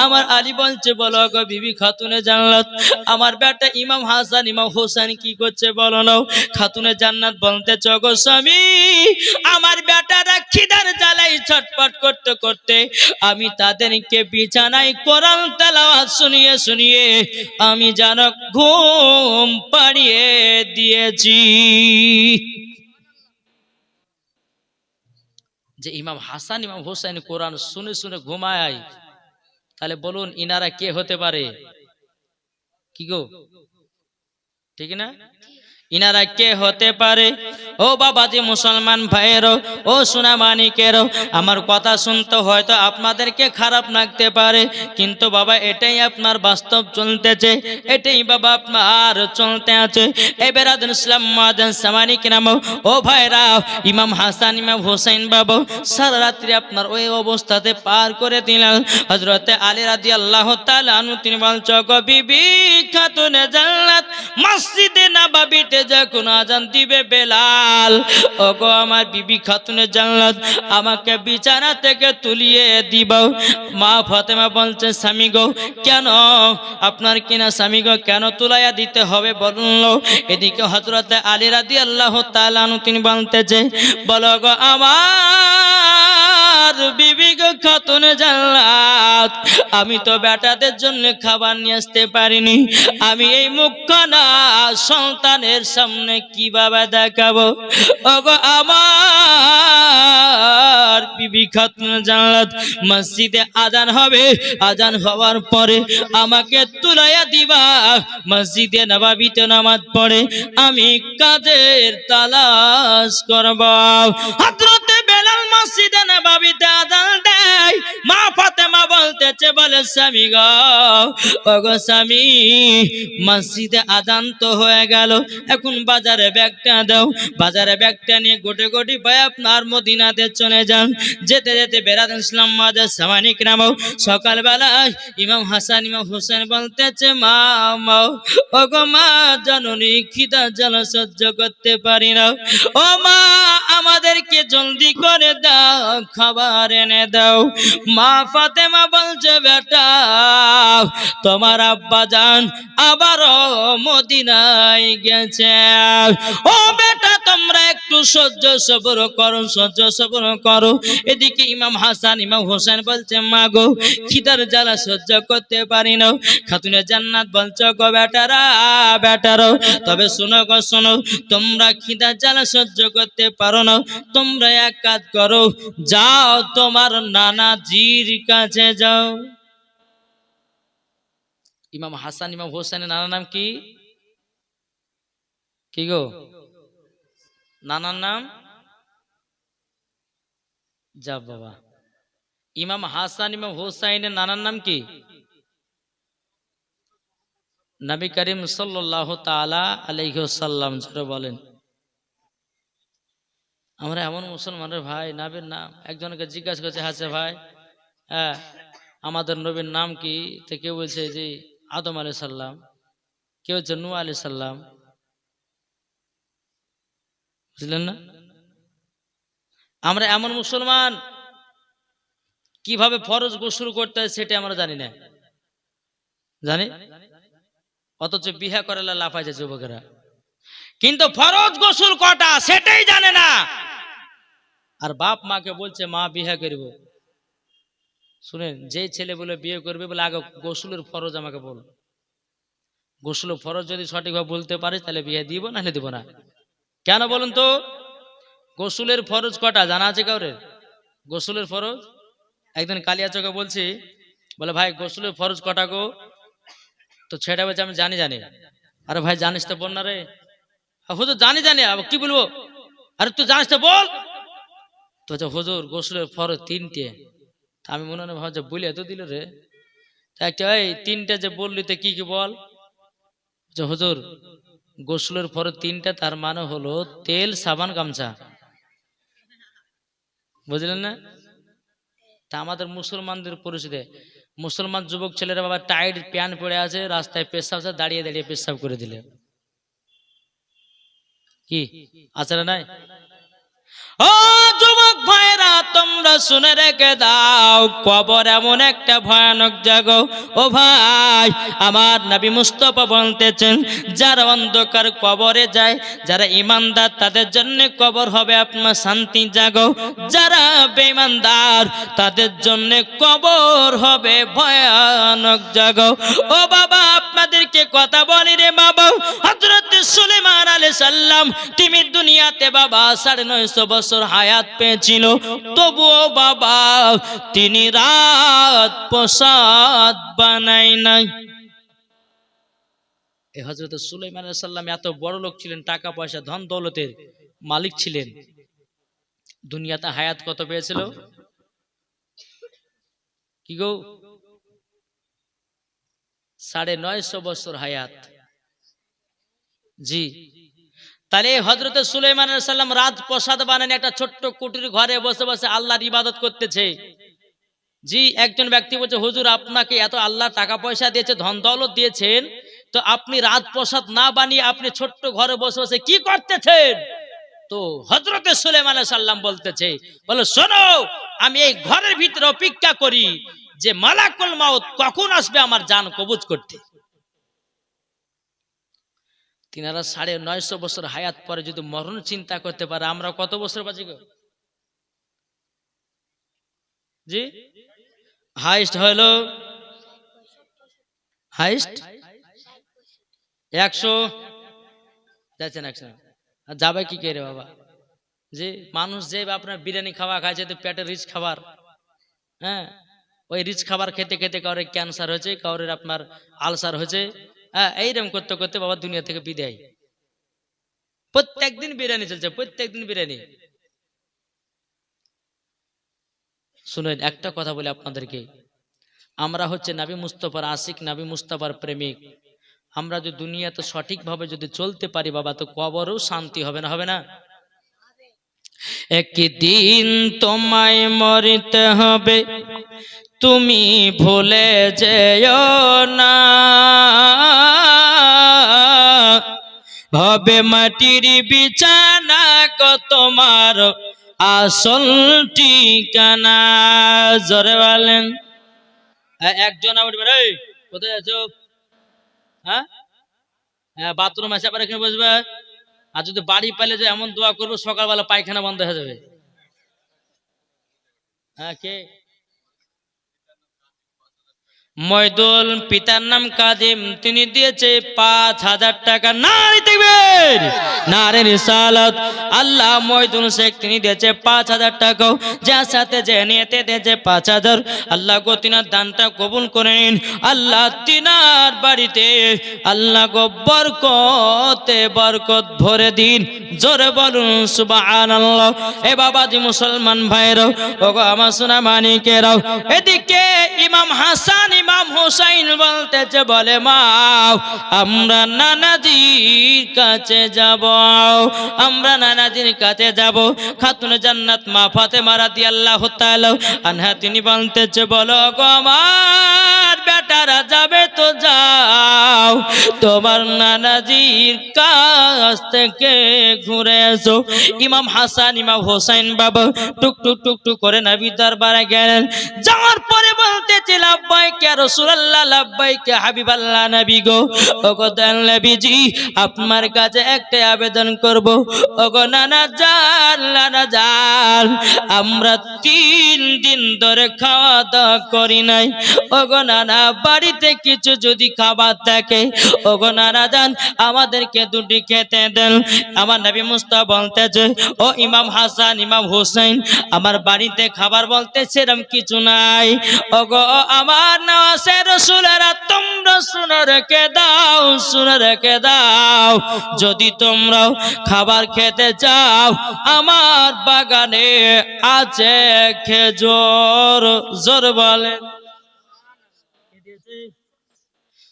আমার আলী বলছে বলো গো বিবি খাতুনে জান্নাত আমার বেটা ইমাম হাসান ইমাম হোসেন কি করছে বলো না। খাতুনে জান্নাত বলতে গো স্বামী আমার বেটারা খিদার জ্বালাই ছটপট করতে করতে আমি তাদেরকে বিছানায় কোরআন তেলাওয়াত শুনিয়ে শুনিয়ে আমি যেন ঘুম পাড়িয়ে দিয়েছি। যে ইমাম হাসান ইমাম হোসেন কোরআন শুনে শুনে ঘুমায়, তাহলে বলুন ইনারা কে হতে পারে? কি গো, ঠিক না? ইনারা কে হতে পারে? ও বাবাজি মুসলমান ভাইয়েরও, ও সোনা মানিকেরও, আমার কথা শুনতে হয়তো আপনাদেরকে খারাপ লাগতে পারে, কিন্তু বাবা এটাই আপনার বাস্তব চলতেছে, এটাই বাবা আপনার চলতে আছে। এ বেরাদুল ইসলাম মুআজ্জিন সামানিক নাম, ও ভাইরা ইমাম হাসান ইমাম হোসেন বাবা সারা রাত্রি আপনার ওই অবস্থাতে পার করে দিলেন। হযরতে আলী রাদিয়াল্লাহু তাআলা আনহু তিনি বলছে গো বিবি খাতুনে জান্নাত মসজিদে নববীতে যখন আজান দিবে বেলাল ওগো আমার বিবি খাতুনে জান্নাত আমাকে বিছানা থেকে তুলিয়ে দিব। মা ফাতেমা বলছে স্বামী গো কেন আপনার কিনা স্বামী গো কেন তুলাইয়া দিতে হবে বলল। এদিকে হযরতে আলী রাদিয়াল্লাহু তাআলা আনহু তিনি বলতেছে বলো গো আমার বিবি গো খাতুনে জান্নাত আমি তো বেটাদের জন্য খাবার নিয়ে আসতে পারিনি, আমি এই মুখখানা সন্তানের সামনে কিভাবে দেখাবো। ওগো আমার বিবি খাতুনে জান্নাত মসজিদে আজান হবে, আজান হওয়ার পরে আমাকে তুলাইয়া দিবা, মসজিদে নববীতে নামাজ পড়ে আমি কাজের তালাশ করব। হযরতে বেলাল মসজিদে নববীতে আজান দেয়, মা ফাতেমা বলতেছে বলে স্বামী গো ওগো স্বামী মসজিদে আজান তো হয়ে গেল, এখন বাজারে ব্যাগটা দাও, বাজারে ব্যাগটা নিয়ে গোটে গোটি ভাই আপনার মদিনাতে চলে যান। যেতে যেতে বেরাদুল ইসলাম মুআজ্জিন সামানিক নাম সকালবেলায় ইমাম হাসান ইমাম হোসেন বলতেছে মা ওগো মা জননী খিদা জ্বালা সহ্য করতে পারি না, ও মা আমাদেরকে জলদি করে দাও খাবার এনে দাও। মা ফাতেমা বলছে বেটা তোমার আব্বা জান আবারও মদিনায় গেছে, ও বেটা তোমরা একটু সহ্য সবর করো, সহ্য সবর করো। এদিকে ইমাম হাসান ইমাম হোসেন বলছে মা গো খিদার জ্বালা সহ্য করতে পারি না। খাতুনে জান্নাত বলছে গো বেটারা বেটারো তবে শোনো গো শোনো, তোমরা খিদার জ্বালা সহ্য করতে পারো না, তোমরা এক কাজ করো যাও তোমার নানাজির কাছে যাও। ইমাম হাসান ইমাম হোসেনের নানার নাম কি? কি গো, নানার নাম? যা বাবা, ইমাম হাসান ইমাম হোসাইনের নানার নাম কি? নবী করিম সাল্লাল্লাহু তাআলা আলাইহি ওয়াসাল্লাম। জোরে বলেন। আমরা এমন মুসলমানের ভাই নবীর নাম, একজনকে জিজ্ঞাসা করছে, হাসে ভাই হ্যাঁ আমাদের নবীর নাম কি? তো কেউ বলছে যে আদম আলাইহিস সালাম, কেউ হচ্ছে নূহ আলাইহিস সালাম। বুঝলেন না? আমরা এমন মুসলমান, কিভাবে ফরজ গোসল করতে হয় সেটা আমরা জানি না, জানি, অথচ বিহা করে লাফায় যায় যুবকেরা, কিন্তু ফরজ গোসল কটা সেটাই জানে না। আর বাপ মাকে বলছে মা বিহা করব। শুনেন, যেই ছেলে বলে বিয়ে করবে বলে আগে গোসলের ফরজ আমাকে বল। গোসল ফরজ যদি সঠিকভাবে বলতে পারিস তাহলে বিয়ে দিব, নাহলে দিব না। কেন বলুন তো? গোসলের ফরজ কটা জানা আছে কাউরে? গোসলের ফরজ একদিন কালিয়াচকে বলছি, বলে ভাই গোসলের ফরজ কটা গো? তো ছেলেটা বলছে আমি জানি জানি। আরে ভাই জানিস তো বল না রে। হুজুর জানি জানি, কি বলবো? আরে তুই জানিস তো বল। তো হুজুর গোসলের ফরজ তিনটে। আমি মনে মনে ভাবছি বলে তো দিল রে। একটা এই তিনটা যে বললি তো কি কি বল? যে হুজুর গোসলের ফরজ তিনটা, তার মানে হলো তেল, সাবান, গামছা। বুঝলেন না? তা আমাদের মুসলমানদের পরিস্থিতি, মুসলমান যুবক ছেলেরা বাবা টাইট প্যান্ট পরে আছে, রাস্তায় পেশাব দাঁড়িয়ে দাঁড়িয়ে পেশাব করে দিলে কি আছে না নাই? ও যুবক ভাইরা, তোমরা শুনে রেখে দাও, কবর এমন একটা ভয়ানক জায়গা। ও ভাই, আমার নবী মুস্তাফা বলতেছেন, যারা অন্ধকার কবরে যায়, যারা ঈমানদার, তাদের জন্য কবর হবে আপনার শান্তি জায়গা। যারা বেঈমানদার তাদের জন্য কবর হবে ভয়ানক জায়গা। ও বাবা, আপনাদেরকে কথা বলি রে বাবা, হযরত সুলাইমান আলাইহিস সালাম তিনি দুনিয়াতে বাবা 950 বছর হায়াত পেয়েছিল, তবুও বাবা তিনি রাত প্রসাদ বানাই নাই। এই হযরত সুলাইমান আলাইহিস সালাম এত বড় লোক ছিলেন, টাকা পয়সা ধন দৌলতের মালিক ছিলেন। দুনিয়াতে হায়াত কত পেয়েছিল কি গো? 950 বছর হায়াত। জি, তাহলে হযরত সুলাইমান আলাইহিস সালাম রাজপ্রাসাদ বানান একটা ছোট্ট কুটির ঘরে বসে বসে আল্লাহর ইবাদত করতেছে। জি, একজন ব্যক্তি বলছে হুজুর আপনাকে এত আল্লাহ টাকা পয়সা দিয়েছে, ধন দৌলত দিয়েছেন, তো আপনি রাজপ্রাসাদ না বানিয়ে আপনি ছোট্ট ঘরে বসে বসে কি করতেছেন? তো হযরত সুলাইমান আলাইহিস সালাম বলতেছে, বলো শোনো, আমি এই ঘরের ভিতরে অপেক্ষা করি যে মালাকুল মাউত কখন আসবে আমার জান কবজ করতে। তিনারা 950 বছর হায়াত পরে যদি মরণ চিন্তা করতে পারে, আমরা কত বছর বাঁচি গো? জি, হাইস্ট হলো হাইস্ট 100 যাচ্ছেন 100 যাবে কি কে রে বাবা? যে মানুষ যে আপনার বিরিয়ানি খাওয়া খায়, যেহেতু পেটের রিচ খাবার, হ্যাঁ ওই রিচ খাবার খেতে খেতে কাউরে ক্যান্সার হয়েছে, কাউরে আপনার আলসার হয়েছে, হ্যাঁ এইরকম করতে করতে বাবা দুনিয়া থেকে বিদায়। প্রত্যেকদিন বিরিয়ানি চলছে, প্রত্যেকদিন বিরিয়ানি। শুনেন একটা কথা বলি আপনাদেরকে, আমরা হচ্ছে নবী মুস্তাফার আশিক, নবী মুস্তাফার প্রেমিক। আমরা যদি দুনিয়াতে সঠিকভাবে যদি চলতে পারি বাবা, তো কবরেও শান্তি হবে না? হবে না? একদিন তোমায় মরতে হবে, তুমি ভুলে যেও না, হবে মাটির বিছানা গো তোমার আসল ঠিকানা। জোরে বলেন। একজন উঠবে, এই কোথায় আছো? হ্যাঁ হ্যাঁ, বাথরুম আছে, আবার এখানে বসবে। আর যদি বাড়ি পাইলে যে এমন দোয়া করবো সকালবেলা পায়খানা বন্ধ হয়ে যাবে। হ্যাঁ কে? মইদুল, পিতার নাম কাজিম, তিনি দিয়েছে 5,000 টাকা। নারে তাকবীর, নারে রিসালাত। আল্লাহ মইদুল শেখ তিনি দিয়েছে 5,000 টাকা, যার সাথে যে নিয়েতে দিয়েছে 5,000। আল্লাহ গো তিনার দানটা কবুল করে নিন। আল্লাহ তিনার বাড়িতে আল্লাহ গো বরকতে বরকত ভরে দিন। জোরে বলুন সুবহানাল্লাহ। এ বাবাজি মুসলমান ভাইরাও, ওগো আমার সোনা মানিকেরাও, এদিকে ইমাম হাসান ইমাম হুসাইন বলতেছে, বলে মা আমরা নানাজির কাছে যাব, আমরা নানাজির কাছে যাব। খাতুনে জান্নাত মা ফাতেমা রাদিয়াল্লাহু তাআলা আনহা তিনি বলতেছে, বলো গো আমার বেটারা যাবে তো যাও, তোমার নানাজির কাছ থেকে ঘুরে এসো। ইমাম হাসান ইমাম হোসেন বাবা টুক টুক টুক টুক করে নবী দরবারে গেলেন। যাওয়ার পরে বলতেছে, লাব্বাইক ইয়া রাসূলুল্লাহ, লাব্বাইক ইয়া হাবিবাল্লাহ। নবী গো, ওগো দয়াল নবীজি, আপনার কাছে একটা আবেদন করব। ওগো নানা জান, নানা জান, আমরা 3 দিন ধরে খাওয়া দাওয়া করি নাই। ওগো নানা, বাড়িতে কিছু যদি খাবার থাকে, ওগো নানা জান, আমাদেরকে দুটি খেতে দেন। আমার নবী মুস্তাফা বলতেছে, ও ইমাম হাসান ইমাম হোসেন, আমার বাড়িতে খাবার বলতে সেরকম কিছু নাই। ওগো আমার নওয়াজের রাসূলেরা, তোমরা শুনে রেখে দাও, শুনে রেখে দাও, যদি তোমরাও খাবার খেতে চাও, আমার বাগানে আছে খেজুর। জোর বলেন।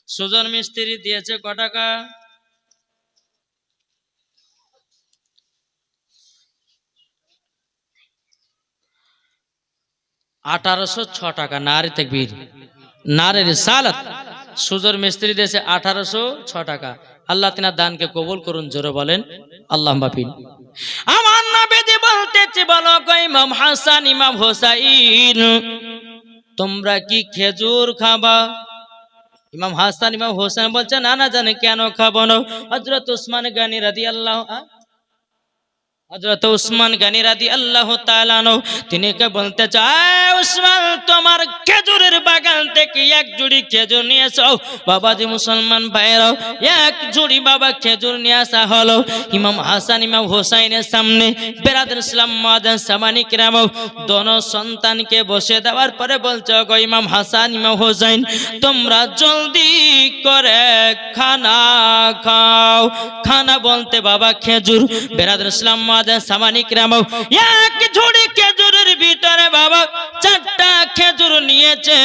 সুজন মিস্ত্রি দিয়েছে ক টাকা? 1806 টাকা। নারে তাকবীর, নারে রিসালাত। সুজন মিস্ত্রি দিয়েছে 1806 টাকা। আল্লাহ তিনার দানকে কবুল করুন। জোরে বলেন আল্লাহুম্মা আমিন। আমার নবীজি বলতেছে, বলো গো ইমাম হাসান ইমাম হোসাইন, তোমরা কি খেজুর খাবা? ইমাম হাসান ইমাম হোসেন বলছে, না না জানে কেন খাবো না। হযরত উসমান গনি রাদিয়াল্লাহু হযরত উসমান গনি রাদিয়াল্লাহু তাআলা আনহু তিনি কে বলতে চায়, উসমান তোমার খেজুরের বাগান থেকে এক জুড়ি খেজুর নিয়ে এসো। বাবাজি মুসলমান ভাইরাও, এক জুড়ি বাবা খেজুর নিয়ে আসা হলো। ইমাম হাসান ইমাম হোসাইনের সামনে বেরাদার ইসলাম মুআজ্জিন সামানি কিরাম দোনো সন্তানকে বসে দেওয়ার পরে বলছে, গো ইমাম হাসান ইমাম হোসাইন, তোমরা জলদি করে খানা খাও। খানা বলতে বাবা খেজুর। বেরাদার ইসলাম মুআজ্জিন সামানি কিরাম এক ঝুড়ি খেজুরের ভিতরে বাবা 4টা খেজুর নিয়েছে।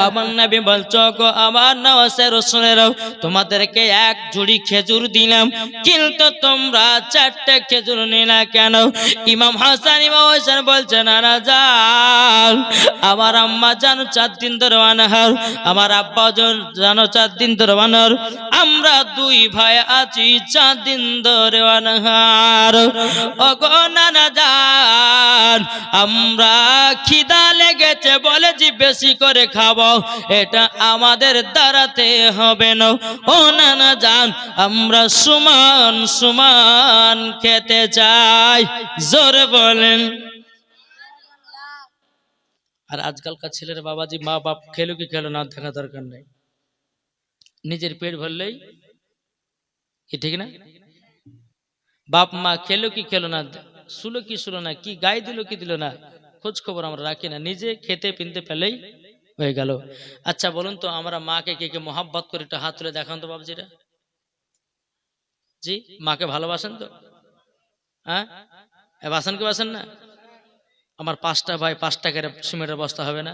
আমার নবী বলছো, গো আমার নওয়াজের রাসূলেরাও, তোমাদেরকে এক ঝুড়ি খেজুর দিলাম, কিন্তু তোমরা 4টে খেজুর নিলা কেন? ইমাম হাসান ইমাম হোসেন বলছে, না না জান, আমার আম্মা জানো 4 দিন ধরে অনাহার, আমার আব্বা জানো 4 দিন ধরে অনাহার, আমরা 2 ভাই আছি 4 দিন ধরে অনাহার। ওগো নানা জান, আমরা খিদা লেগেছে বলেছি বেশি করে খাবো, এটা আমাদের দাঁড়াতে হবে না। ও নানা জান, আমরা সমান সমান খেতে চাই। জোরে বলেন। আর আজকালকার ছেলের বাবাজি মা বাপ খেলো কি খেলো না দেখা দরকার নেই, নিজের পেট ভরলেই কি, ঠিক না? বাপ মা খেলো কি খেলো না, শুলো কি শুলো না, কি গায়ে দিল কি দিল না, খোঁজ খবর আমরা রাখি না, নিজে খেতে পিনতে পেলেই হয়ে গেল। আচ্ছা বলুন তো, আমরা মাকে কে কে মোহাব্বত করে একটু হাত তুলে দেখান তো বাবজিরা। জি, মাকে ভালোবাসেন তো? হ্যাঁ, বাসেন কি বাসেন না? আমার 5টা ভাই 5 টাকার সিমেন্টের বস্তা হবে না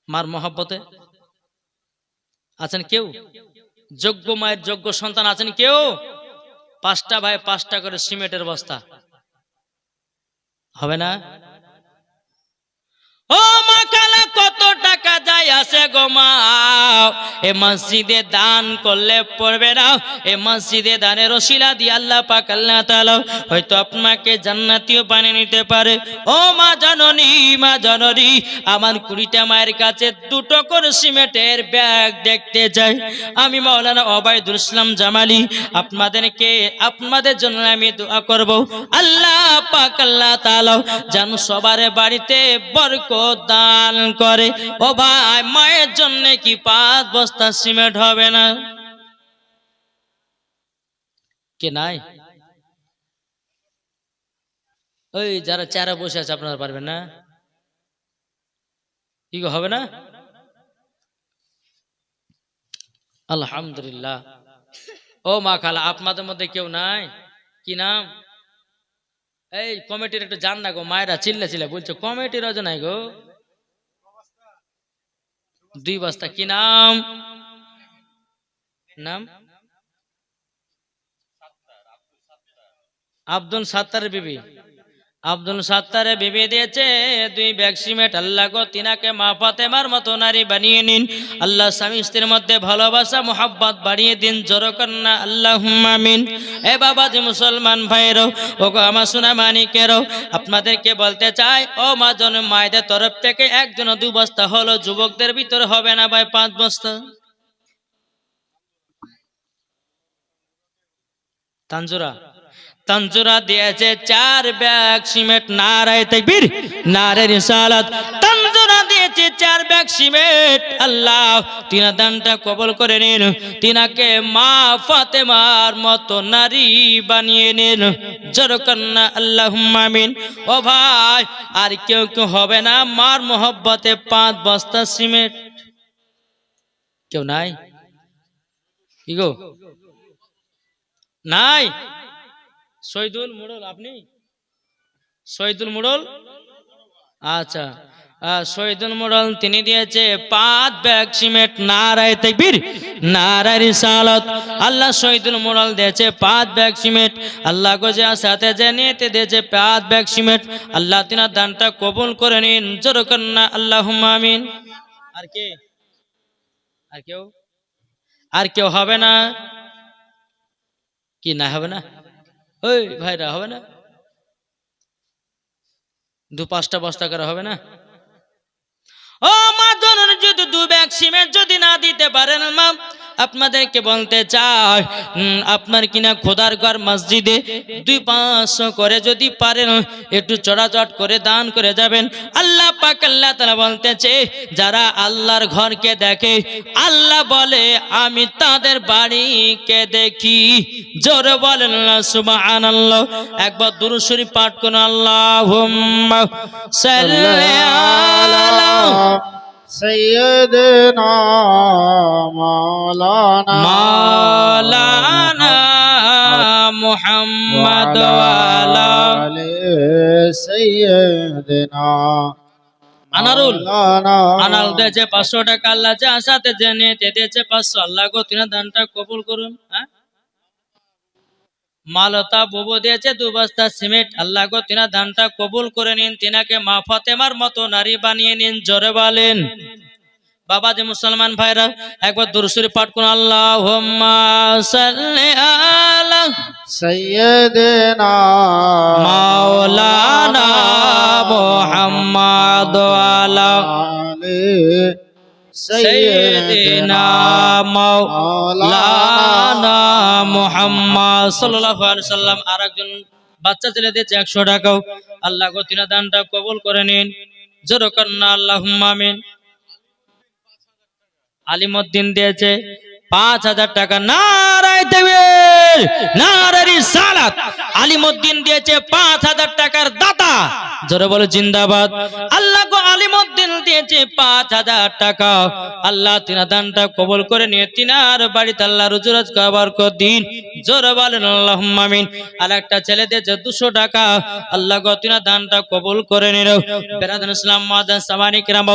মার মোহাব্বতে? আছেন কেউ? যোগ্য মায়ের যোগ্য সন্তান আছেন কেউ? 5টা ভাই 5টা করে সিমেন্টের বস্তা হবে না? ও মা খালা, কত টাকা যায় আসে গো মা এ মসজিদে দান করলে পড়বে না, এ মসজিদে দানের ওসিলা দিয়ে আল্লাহ পাক আল্লাহ তাআলা হয়তো আপনাকে জান্নাতীয় বানিয়ে নিতে পারে। ও মা জননী, মা জননী, আমার 20টা মায়ের কাছে 2টো করে সিমেন্টের ব্যাগ দেখতে চাই। আমি মাওলানা ওবায়দুল ইসলাম জামালি আপনাদের জন্য আমি দোয়া করব, আল্লাহ পাক আল্লাহ তাআলা যেন সবার বাড়িতে বরকত দান করে। ও ভাই, মায়ের জন্য কি 5 বস্তা সিমেন্ট হবে না? কে নাই? ওই যারা চেয়ারে বসে আছে আপনারা পারবেন না? কি গো, হবে না? আলহামদুলিল্লাহ। ও মা খালা, আপনাদের মধ্যে কেউ নাই? কি নাম? এই কমিটির একটু জান না গো, মায়েরা চিল্লা বলছো কমিটির রাজা নাই গো। 2 বস্তা। কি নাম? নাম আব্দুল সাত্তারের বিবি। আব্দুল সাত্তারের বিবি দিয়েছে 2 ব্যাগ সিমেন্ট। আল্লাহ গো তিনাকে মা ফাতেমার মতো নারী বানিয়ে নিন। আল্লাহ স্বামী স্ত্রীর মধ্যে ভালোবাসা মোহাব্বত বাড়িয়ে দিন। জোরে কন্না আল্লাহুম্মা আমিন। এ বাবা যে মুসলমান ভাইরো, ও গো আমার সোনা মানিকেরও, আপনাদেরকে বলতে চাই, ও মা জন মায়েদের তরফ থেকে একজন 2 বস্তা হলো, যুবকদের ভিতরে হবে না ভাই 5 বস্তা? তানজুরা দিয়েছে 4 ব্যাগ সিমেন্ট। নারায়ে তাকবীর, নারায়ে রিসালাত। তানজুরা দিয়েছে 4 ব্যাগ সিমেন্ট। আল্লাহ তিনা দানটা কবুল করে নিন, তিনাকে মা ফাতেমার মতো নারী বানিয়ে নিন। জোরে কন্না আল্লাহুম্মা আমিন। ও ভাই, আর কেউ হবে না মার মোহব্বতে 5 বস্তা সিমেন্ট? কেউ নাই? কি গো, নাই? শহীদুল মোড়ল, আপনি শহীদুল মোড়ল? আচ্ছা, শহীদুল মোড়ল তিনি দিয়েছে 5 ব্যাগ সিমেন্ট। নারায়ে তাকবীর, নারায়ে রিসালাত। আল্লাহ শহীদুল মোড়ল দিয়েছে 5 ব্যাগ সিমেন্ট। আল্লাহ গো যে সাথে যে নিতে দিয়েছে 5 ব্যাগ সিমেন্ট, আল্লাহ তিনার দানটা কবুল করে নিন। জোরে কন্না আল্লাহুম্মা আমিন। আর কে? আর কেউ হবে না? কি না হবে না? ওই ভাইরা, হবে না? 2-5টা বস্তা করে হবে না? ও মা জননী, যদি 2 ব্যাগ সিমেন্ট যদি না দিতে পারেন মা, আপনাদেরকে বলতে চাই, আপনার কিনা খোদার ঘর মসজিদে 200-500 করে যদি পারেন একটু চড়াচট করে দান করে যাবেন। আল্লাহ পাক আল্লাহ তাআলা বলতেছে, যারা আল্লাহর ঘরকে দেখে আল্লাহ বলে আমি তাদের বাড়িকে দেখি। জোরে বলেন না সুবহানাল্লাহ। একবার দুরূদ শরীফ পাঠ করুন। আল্লাহুম্মা সাল্লি আলা سيدنا مولانا মুহাম্মদ وعلى ওয়ালা آل سيدنا আনারুল مولانا আনাল দিয়েছে 500 টাকা। আল্লাহ যা সাথে জেনে দিয়েছে 500। আল্লাহ গো তিনা দানটা কবুল করুন। মালতা বুবু দিয়েছে 2 বস্তা সিমেন্ট। আল্লাহ গো তিনা দানটা কবুল করে নিন, তিনাকে মা ফাতেমার মতো নারী বানিয়ে নিন। জোরে বলেন। বাবা যে মুসলমান ভাইরা, একবার দুরূদ শরীফ পাঠ করুন। আল্লাহুম্মা সাল্লি আলা سيدنا মাওলানা মুহাম্মদ ওয়ালা آل সাইয়্যিদিনা মাওলানা মুহাম্মদ সাল্লাল্লাহু আলাইহি সাল্লাম। আর একজন বাচ্চা ছেলে দিয়েছে 100 টাকাও। আল্লাহ গো তিনা দানটা কবুল করে নিন। জোরে কন্না আল্লাহুম্মা আমিন। আলিমউদ্দিন দিয়েছে 5000 টাকা। নারায়ে তাকবীর, নারায়ে রিসালাত। আলিমউদ্দিন দিয়েছে 5000 টাকার দাতা। জোরে বলে জিন্দাবাদ। আল্লাহ গো আলিমউদ্দিন দিয়েছে 5000 টাকা। আল্লাহ তিনার দানটা কবুল করে নিয়ে তিনার বাড়িতে আল্লাহ রুজি রোজগার বরকত দিন। জোরে বলেন আল্লাহুম্মা আমিন। আর একটা ছেলে দিয়েছে 200 টাকা। আল্লাহ গো তিনার দানটা কবুল করে নিন। বেরাদান ইসলাম মুআজ্জিন সামানি কিরাম,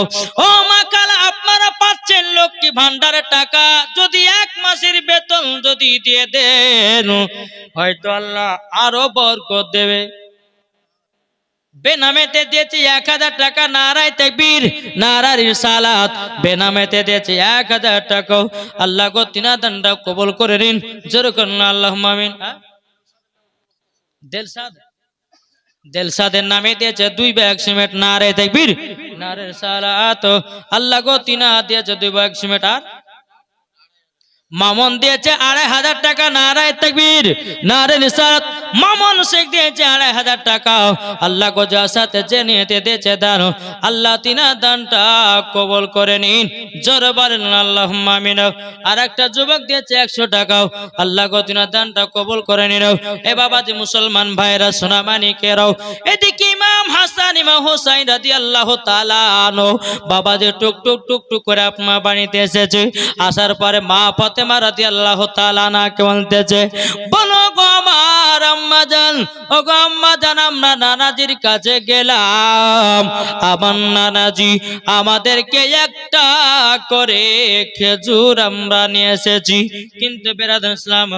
ও মা খালা, আপনারা পাচ্ছেন লক্ষ্মী ভান্ডারের টাকা। যদি 1 মাসের বেতন যদি দিয়ে দেন, হয়তো আল্লাহ আরো বরকত দেবে। বেনামেতে দিয়েছি 1000 টাকা, নারায়ে তাকবীর, নারায়ে রিসালাত। বেনামেতে দিয়েছি 1000 টাকা, আল্লাহ গো তিনা দানটা কবুল করে নিন, জোরে করুন আল্লাহুম্মা আমিন। দেলসাদের নামে দিয়েছে 2 ব্যাগ সিমেন্ট, নারায়ে তাকবীর, নারায়ে রিসালাত। আল্লাহ গো তিনা দিয়েছে 2 ব্যাগ সিমেন্ট। আর মামুন দিয়েছে 2500 টাকা, নারায়ে তাকবীর, নারায়ে রিসালাত। মামুন শেখ দিয়েছে 2500 টাকা, আল্লাহ গো যার সাথে যে নিয়েতে দিয়েছে দান, আল্লাহ তিনা দানটা কবুল করে নিন, জোরে বলেন আল্লাহুম্মা আমিন। আর একটা যুবক দিয়েছে 100 টাকা, আল্লাহ গো তিনা দানটা কবুল করে নিন। এ বাবাজি মুসলমান ভাইরা সোনা মানিকেরাও, এদিকে ইমাম হাসান ইমাম হোসাইন রাদিয়াল্লাহু তাআলা আনহু বাবাজি টুক টুক টুক টুক করে আপনার বাড়িতে এসেছে। আসার পরে মা ফাতেমা রাদিয়াল্লাহু তাআলা আনহাকে বলতেছে, বলো গো আমার আম্মা জান, ও গো আম্মা জান, আমরা নানাজির কাছে গেলাম, আমার নানাজি আমাদেরকে একটা করে খেজুর আমরা নিয়ে এসেছি, কিন্তু বেরাদার ইসলাম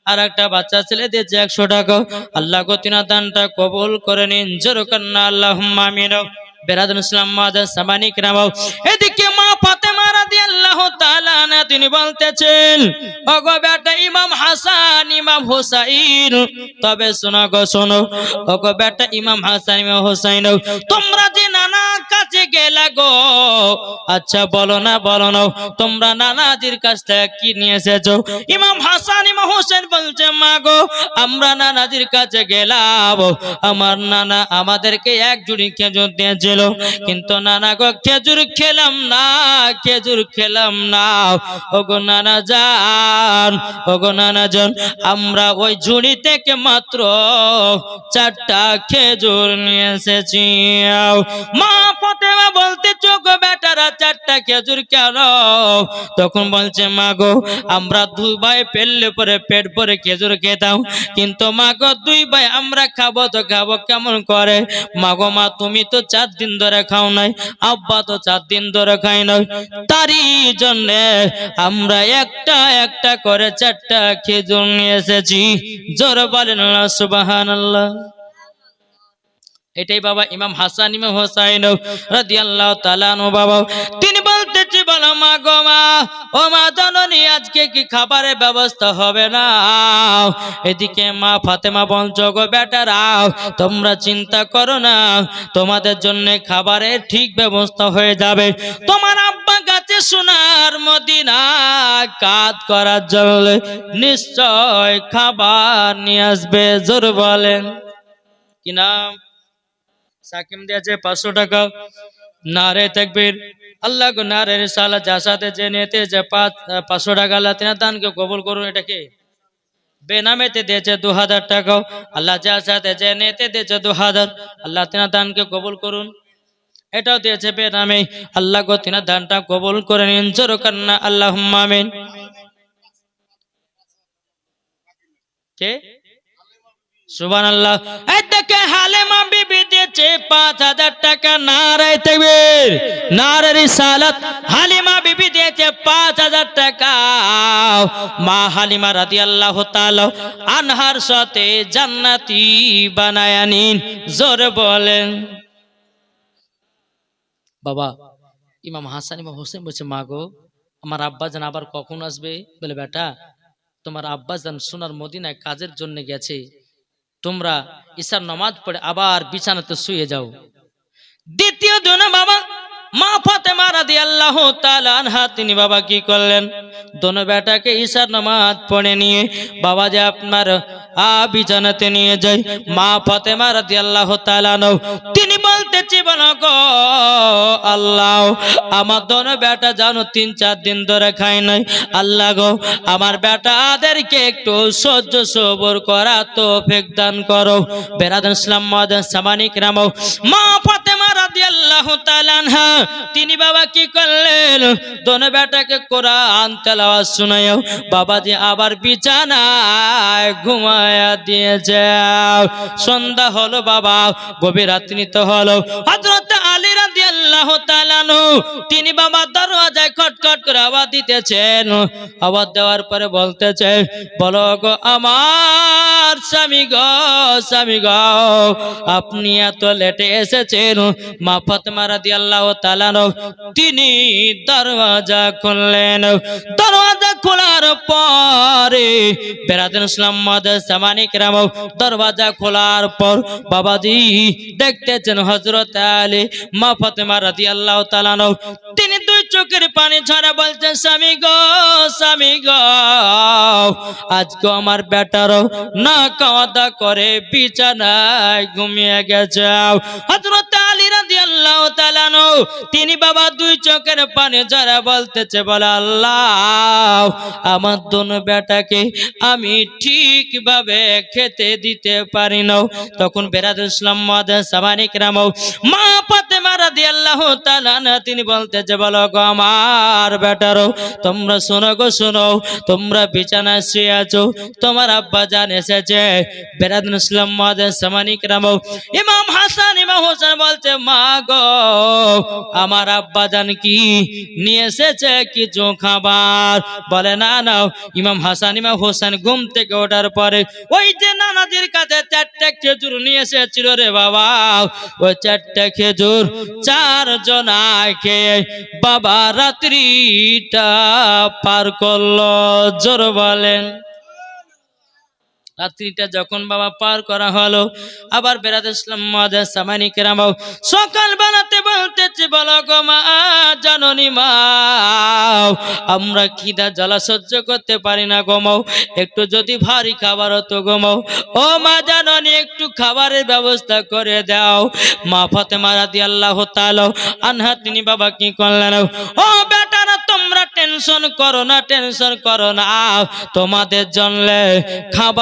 আর একটা বাচ্চা ছেলে দিয়েছে 100 টাকা, আল্লাহ গো তিনা দানটা কবুল করে নিন, জোরে কন্না আল্লাহুম্মা আমিন। বেরাদার ইসলাম মাদার সামানি কিরাম, এদিকে মা ফাতেমা রাদিয়াল্লাহু তাআলা আনহা তিনি বলতেছেন, ওগো বেটা ইমাম হাসান ইমাম হোসাইন, তবে শোনো গো শোনো, ওগো বেটা ইমাম হাসান ইমাম হোসাইন, তোমরা যে নানার কাছে গেলা গো, আচ্ছা বলো না তোমরা নানাজির কাছ থেকে কি নিয়ে এসেছো? ইমাম হাসান ইমাম হোসেন বলছে, মা গো আমরা নানাজির কাছে গেলাম, আমার নানা আমাদেরকে 1 জুড়ি খেজুর দিয়েছিল, কিন্তু নানা গো খেজুর খেলাম না, ওগো নানা জান, আমরা ওই ঝুড়ি থেকে মাত্র 4টা খেজুর নিয়ে এসেছি। মা ফাতেমা বলতে, চোখ বেটারা 4টা খেজুর কেন? তখন বলছে, মা গো আমরা 2 ভাই পেলে পরে পেট ভরে খেজুর খেতাম, কিন্তু মা গো 2 ভাই আমরা খাবো তো খাবো কেমন করে? মা গো মা তুমি তো 4 দিন ধরে খাও নাই, আব্বা তো 4 দিন ধরে খাই নাই, তারই জন্য আমরা একটা করে 4টা খেজুর নিয়ে এসেছি, জোরে বলেন সুবহানাল্লাহ। এটাই বাবা ইমাম হাসান ইমাম হোসাইন রাদিয়াল্লাহু তাআলা আনহু বাবা তিনি বলতেছি, বলো মা গো মা, ও মা জননী আজকে কি খাবারের ব্যবস্থা হবে না? এদিকে মা ফাতেমা বলছো, গো বেটারা তোমরা চিন্তা করো না, তোমাদের জন্য খাবারের ঠিক ব্যবস্থা হয়ে যাবে। তোমার আব্বা গাছে সোনার মদিনা কাজ করার জন্য নিশ্চয় খাবার নিয়ে আসবে, জোর বলেন। কি নাম? সাকিম দিয়েছে 500 টাকা, নারে তাকবীর, আল্লাহ গো নারে রিসালাত, যার সাথে যে নিতে যে 500 টাকা, আল্লাহ তিনার দানকে কবুল করুন। এটাকে বেনামেতে দিয়েছে 2000 টাকা, আল্লাহ যার সাথে যে নিতে দিয়েছে 2000, আল্লাহ তিনার দানকে কবুল করুন। এটাও দিয়েছে বেনামে, আল্লাহ গো তিনার দানটা কবুল করে নিন, জোরে কান্না আল্লাহুম্মা আমিন। কে? সুবহানাল্লাহ। এদিকে হালিমা বিবি দিয়েছে 5000 টাকা, নারায়ে তাকবীর, নারায়ে রিসালাত। হালিমা বিবি দিয়েছে 5000 টাকা, মা হালিমা রাদিয়াল্লাহু তাআলা আনহার সাথে জান্নাতি বানায় নিন, জোরে বলেন। বাবা ইমাম হাসান ইমাম হোসেন বলছে, মা গো আমার আব্বাজান আবার কখন আসবে? বলে, বেটা তোমার আব্বাজান সোনার মদিনায় কাজের জন্য গেছে, তোমরা ঈশার নামাজ পড়ে আবার বিছানাতে শুয়ে যাও। দ্বিতীয় দিন বাবা মা ফাতেমা রাদিয়াল্লাহু তাআলা আনহা তিনি বাবা কি করলেন, দোনো বেটাকে ঈশার নামাজ পড়ে নিয়ে বাবা যে আপনার বিছানাতে নিয়ে যায়। মা ফাতেমা রাদিয়াল্লাহু তাআলা আনহা তিনি বলতেছি, বলো গো আল্লাহ আমার দোনো বেটা জানো 3-4 দিন ধরে খায় নাই, আল্লাহ গো আমার বেটাদেরকে একটু সহ্য সবর করা তৌফিক দান করো। বেরাদার ইসলাম মাদার সামানি কিরাম, মা ফাতেমা রাদিয়াল্লাহু তাআলা আনহা তিনি বাবা কি করলেন, দোনো বেটাকে কোরআন তেলাওয়াত শোনায়ও বাবাজি আবার বিছানায় ঘুমায়া দিয়েছে। সন্ধ্যা হলো বাবা, গভীর রাত্রি তো হলো। হযরত আলী রাদিয়াল্লাহু রাদিয়াল্লাহু তাআলা আনহু তিনি বাবা দরওয়াজায় খটখট করে আওয়াজ দিতেছেন। আওয়াজ দেওয়ার পরে বলতেছে, বলো গো আমার স্বামী গো, স্বামী গো, আপনি এত লেটে এসেছেন। মা ফাতেমা রাদিয়াল্লাহু তাআলা আনহা তিনি দরওয়াজা খুললেন। দরওয়াজা খোলার পরে বেরাদান ইসলাম মাদার সামানিক রাম, দরওয়াজা খোলার পর বাবাজি দেখতেছেন হযরত আলী মা ফাতেমা রাদিয়াল্লাহু তাআলা আনহা তিনি দুই চোখের পানি ঝরা বলছেন, স্বামী গো, স্বামী গো, আজকে আমার বেটারও না খাওয়া দাওয়া করে বিছানায় ঘুমিয়ে গেছে। হযরত আলী রাদিয়াল্লাহু তাআলা আনহু তিনি বাবা দুই চোখের পানি ঝরা বলতেছে, বলে আল্লাহ আমার দোনো বেটাকে আমি ঠিকভাবে খেতে দিতে পারি না। তখন বেরাদুল ইসলাম মাদার সামানিক রাম মা ফাতেমা রাদিয়াল্লাহু তাআলা আনহা তিনি বলতেছে, বলো গো আমার বেটারও তোমরা শোনো গো, শোনো, তোমরা বিছানায় শুয়ে আছো, তোমার আব্বা জান এসেছে। বেরাদুল ইসলাম মাদার সামানিক রাম ইমাম হাসান ইমাম হোসেন বলছে, মা গো আমার আব্বা জান কি নিয়ে এসেছে কিছু খাবার? বলে না না। ইমাম হাসান ইমাম হোসেন ঘুম থেকে ওঠার পরে ওই যে নানাজির কাছে 4টা খেজুর নিয়ে এসেছিল রে বাবা, ওই 4টা খেজুর 4 জনায় খেয়ে বাবা রাত্রিটা পার করলো। জোর বলেন। রাত্রিটা যখন বাবা পার করা হলো, আবার বেরাদার ইসলাম মাদার সামানিক রাম সকাল বেলাতে বলতেছে, বলো গো মা জাননী মা, আমরা খিদা জ্বালা সহ্য করতে পারি না গো মা, একটু যদি ভারী খাবার হতো গো মা, ও মা জাননী একটু খাবারের ব্যবস্থা করে দাও। মা ফাতেমা রাদিয়াল্লাহু তাআলা আনহা তিনি বাবা কি করলেন, ও বেটারা তোমরা টেনশন করো না, টেনশন করো না, তোমাদের জন্য খাবার